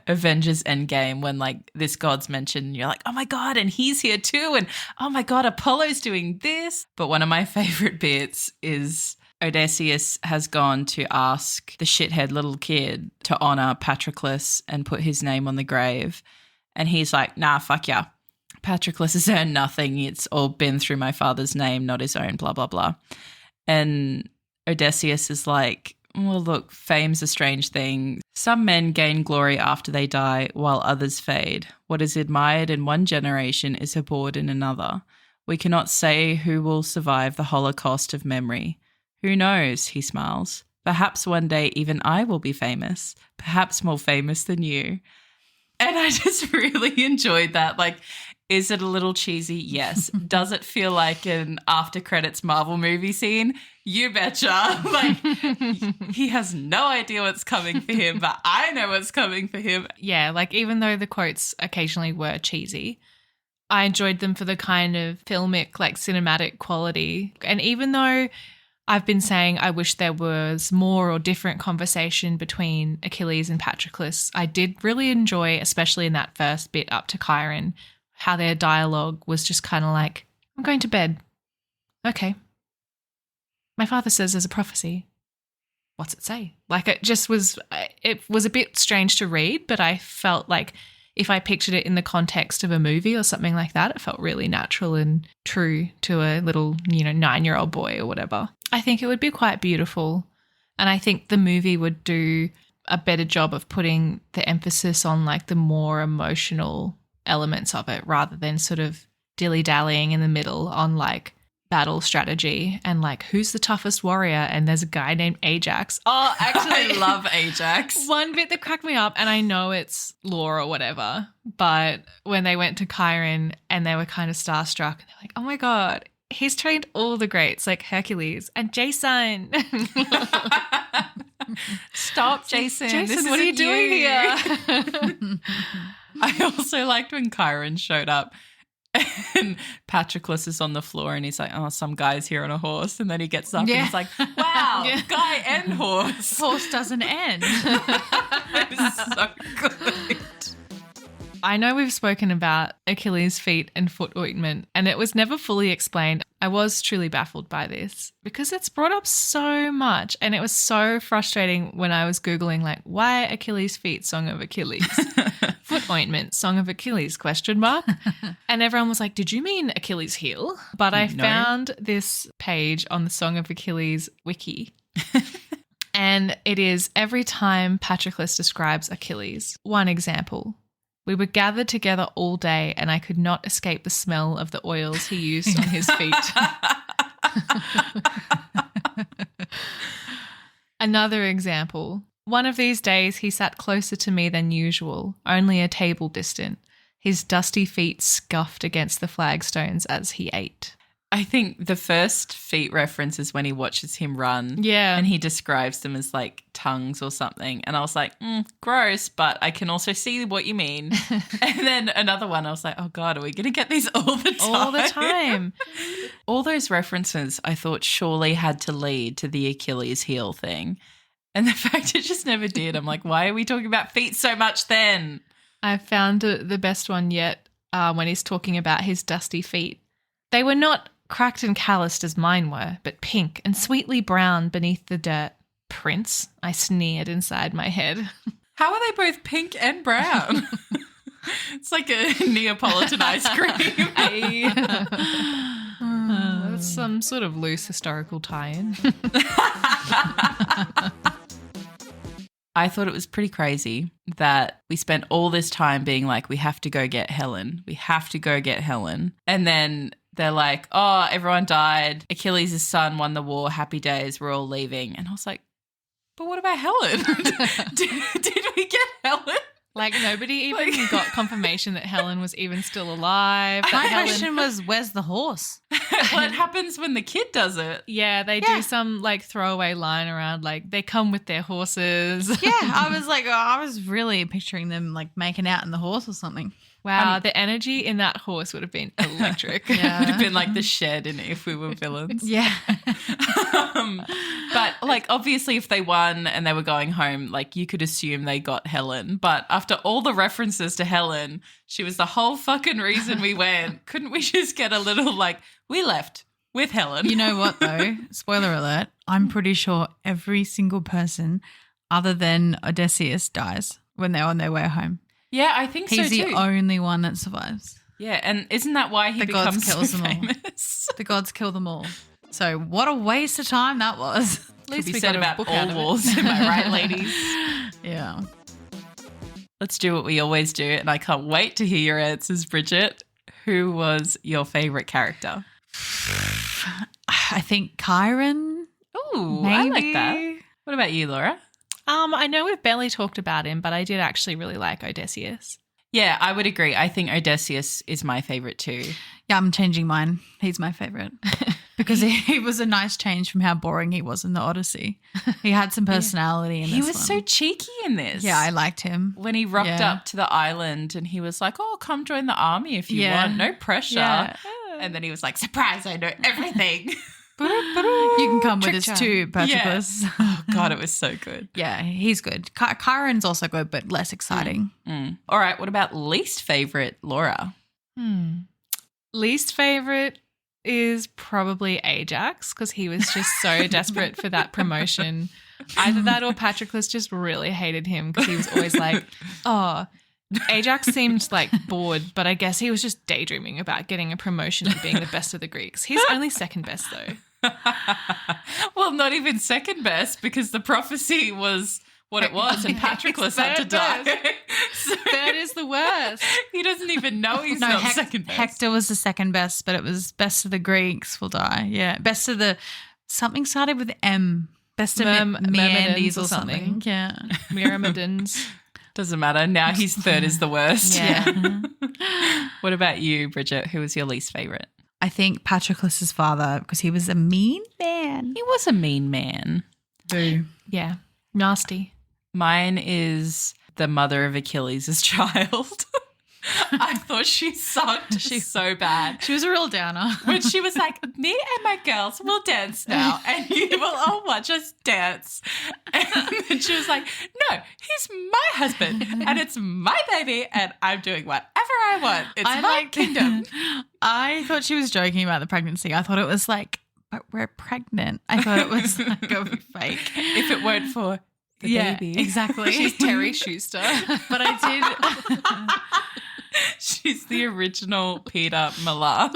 Avengers Endgame, when like this god's mentioned, you're like, oh my God, and he's here too, and oh my God, Apollo's doing this. But one of my favorite bits is Odysseus has gone to ask the shithead little kid to honor Patroclus and put his name on the grave, and he's like, nah, fuck yeah, Patroclus has earned nothing, it's all been through my father's name, not his own, blah blah blah. And Odysseus is like, well, look, fame's a strange thing. Some men gain glory after they die, while others fade. What is admired in one generation is abhorred in another. We cannot say who will survive the holocaust of memory. Who knows, he smiles. Perhaps one day even I will be famous, perhaps more famous than you. And I just really enjoyed that. Like, is it a little cheesy? Yes. Does it feel like an after credits Marvel movie scene? You betcha. Like, he has no idea what's coming for him, but I know what's coming for him. Yeah, like even though the quotes occasionally were cheesy, I enjoyed them for the kind of filmic, like cinematic quality. And even though I've been saying I wish there was more or different conversation between Achilles and Patroclus, I did really enjoy, especially in that first bit up to Chiron, how their dialogue was just kind of like, I'm going to bed. Okay. My father says there's a prophecy. What's it say? Like it was a bit strange to read, but I felt like if I pictured it in the context of a movie or something like that, it felt really natural and true to a little, 9-year-old boy or whatever. I think it would be quite beautiful. And I think the movie would do a better job of putting the emphasis on like the more emotional elements of it, rather than sort of dilly-dallying in the middle on like battle strategy and like who's the toughest warrior, and there's a guy named Ajax. Oh, actually, I love Ajax. One bit that cracked me up, and I know it's lore or whatever, but when they went to Chiron and they were kind of starstruck, and they're like, oh my God, he's trained all the greats like Hercules and Jason. Stop, Jason. Jason, what are you doing here? I also liked when Chiron showed up and Patroclus is on the floor and he's like, oh, some guy's here on a horse. And then he gets up and he's like, wow, guy and horse. Horse doesn't end. It was so good. I know we've spoken about Achilles' feet and foot ointment, and it was never fully explained. I was truly baffled by this because it's brought up so much, and it was so frustrating when I was Googling, like, why Achilles' feet, Song of Achilles? Foot ointment, Song of Achilles, ? And everyone was like, did you mean Achilles' heel? But I found this page on the Song of Achilles wiki. And it is every time Patroclus describes Achilles. One example. We were gathered together all day and I could not escape the smell of the oils he used on his feet. Another example. One of these days he sat closer to me than usual, only a table distant. His dusty feet scuffed against the flagstones as he ate. I think the first feet reference is when he watches him run. Yeah. And he describes them as like tongues or something. And I was like, gross, but I can also see what you mean. And then another one, I was like, oh God, are we going to get these all the time? All the time. All those references I thought surely had to lead to the Achilles heel thing. And the fact it just never did. I'm like, why are we talking about feet so much then? I found the best one yet when he's talking about his dusty feet. They were not cracked and calloused as mine were, but pink and sweetly brown beneath the dirt. Prince, I sneered inside my head. How are they both pink and brown? It's like a Neapolitan ice cream. That's some sort of loose historical tie-in. I thought it was pretty crazy that we spent all this time being like, we have to go get Helen. We have to go get Helen. And then they're like, oh, everyone died. Achilles' son won the war. Happy days. We're all leaving. And I was like, but what about Helen? did we get Helen? Like, nobody even got confirmation that Helen was even still alive. My question was, where's the horse? What happens when the kid does it? Yeah, they do some like throwaway line around like they come with their horses. Yeah, I was like, I was really picturing them like making out in the horse or something. Wow, the energy in that horse would have been electric. It would have been like the shed in If We Were Villains. Yeah. But like obviously if they won and they were going home, like you could assume they got Helen. But after all the references to Helen, she was the whole fucking reason we went. Couldn't we just get a little like, we left with Helen? You know what though? Spoiler alert. I'm pretty sure every single person other than Odysseus dies when they're on their way home. Yeah, I think He's so too. the only one that survives. Yeah, and isn't that why he The gods becomes kills so them all. famous? The gods kill them all. So what a waste of time that was. At least Could be we said got a about book out all of it. wars, am I right, ladies? Yeah. Let's do what we always do, and I can't wait to hear your answers, Bridget. Who was your favourite character? I think Chiron. Ooh, I like Maybe. that. What about you, Laura? I know we've barely talked about him, but I did actually really like Odysseus. Yeah, I would agree. I think Odysseus is my favourite too. Yeah, I'm changing mine. He's my favourite. Because he was a nice change from how boring he was in the Odyssey. He had some personality in this He was one. so cheeky in this. Yeah, I liked him. When he rocked Yeah. up to the island and he was like, oh, come join the army if you Yeah. want. No pressure. Yeah. And then he was like, surprise, I know everything. You can come with Tricked us ya. too, Patroclus. Oh, God, it was so good. Yeah, he's good. Chiron's also good, but less exciting. Mm. All right, what about least favourite, Laura? Least favorite is probably Ajax because he was just so desperate for that promotion. Either that or Patroclus just really hated him because he was always like, oh, Ajax seemed like bored, but I guess he was just daydreaming about getting a promotion and being the best of the Greeks. He's only second best though. Well, not even second best because the prophecy was what it was and Patroclus had to Third die. best. So Third is the worst. he doesn't even know he's No, not second best. Hector was the second best, but it was best of the Greeks will die. Yeah, best of the something started with M. Best of Meandes Myrmidons or something. Yeah, Myrmidons. Doesn't matter. Now he's third is the worst. yeah. What about you, Bridget? Who was your least favourite? I think Patroclus's father because he was a mean man. He was a mean man. Boo. Yeah. Nasty. Mine is the mother of Achilles' child. I thought she sucked so bad. She was a real downer. When she was like, me and my girls will dance now and you will all watch us dance. And then she was like, no, he's my husband and it's my baby and I'm doing whatever I want. It's my kingdom. I thought she was joking about the pregnancy. I thought it was like, but we're pregnant. I thought it was like a fake. If it weren't for the baby. Exactly. She's Terry Schuster. But I did. She's the original Peter Malark.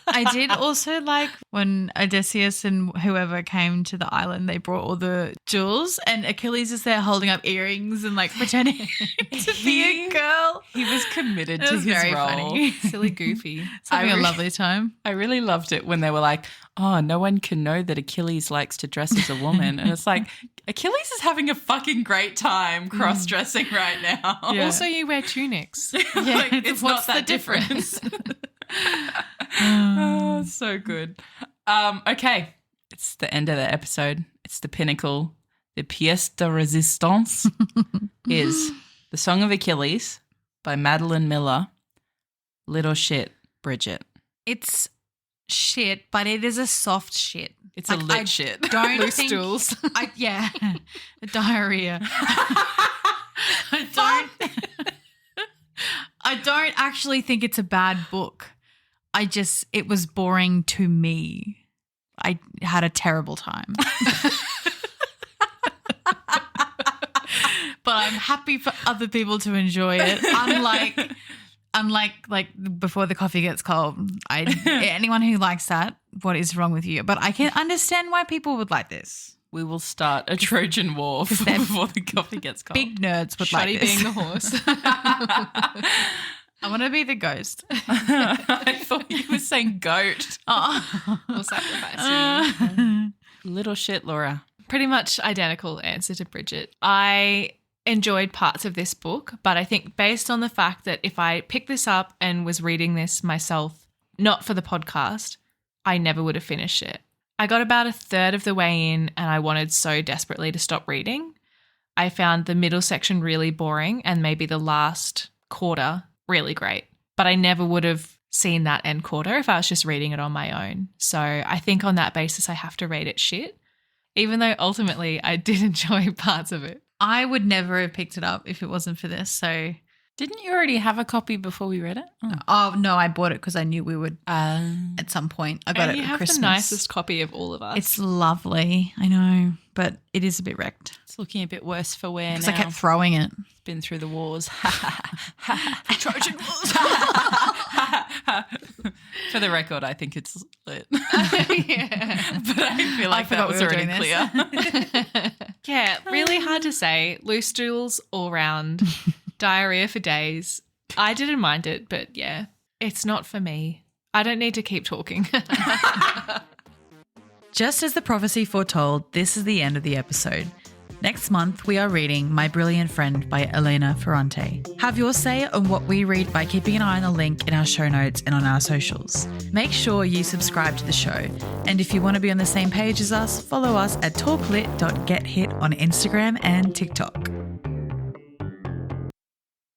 I did also like when Odysseus and whoever came to the island, they brought all the jewels and Achilles is there holding up earrings and like pretending to be a girl. He was committed It to was his very role. funny. Silly goofy. It's having a lovely time. I really loved it when they were like, oh, no one can know that Achilles likes to dress as a woman. And it's like, Achilles is having a fucking great time cross-dressing right now. Yeah. Also, you wear tunics. Yeah, Like, it's what's not that the difference? Oh, so good. Okay, it's the end of the episode. It's the pinnacle. The pièce de résistance is The Song of Achilles by Madeline Miller. Little shit, Bridget. It's shit, but it is a soft shit. It's a Like, lit I shit. Don't Loose think, stools. Yeah, diarrhea. I don't actually think it's a bad book. It was boring to me. I had a terrible time. But I'm happy for other people to enjoy it. unlike like Before the Coffee Gets Cold, anyone who likes that, what is wrong with you? But I can understand why people would like this. We will start a Trojan War before the coffee gets cold. Big nerds would Shuddy like this. being the horse. I want to be the ghost. I thought you were saying goat. Oh. We'll sacrifice you. Little shit, Laura. Pretty much identical answer to Bridget. I enjoyed parts of this book, but I think based on the fact that if I picked this up and was reading this myself, not for the podcast, I never would have finished it. I got about a third of the way in and I wanted so desperately to stop reading. I found the middle section really boring and maybe the last quarter really great. But I never would have seen that end quarter if I was just reading it on my own. So I think on that basis I have to rate it shit, even though ultimately I did enjoy parts of it. I would never have picked it up if it wasn't for this. So, Didn't you already have a copy before we read it? no, I bought it because I knew we would at some point. I got And it you at have Christmas. the nicest copy of all of us. It's lovely, I know, but it is a bit wrecked It's looking a bit worse for wear because now. I kept throwing it. It's been through the wars. Trojan Wars. For the record, I think it's lit. Yeah. But I feel like that forgot was we were already doing clear. Yeah, really hard to say. Loose stools all round. Diarrhea for days. I didn't mind it, but yeah, it's not for me. I don't need to keep talking. Just as the prophecy foretold, this is the end of the episode. Next month, we are reading My Brilliant Friend by Elena Ferrante. Have your say on what we read by keeping an eye on the link in our show notes and on our socials. Make sure you subscribe to the show. And if you want to be on the same page as us, follow us at talklit.gethit on Instagram and TikTok.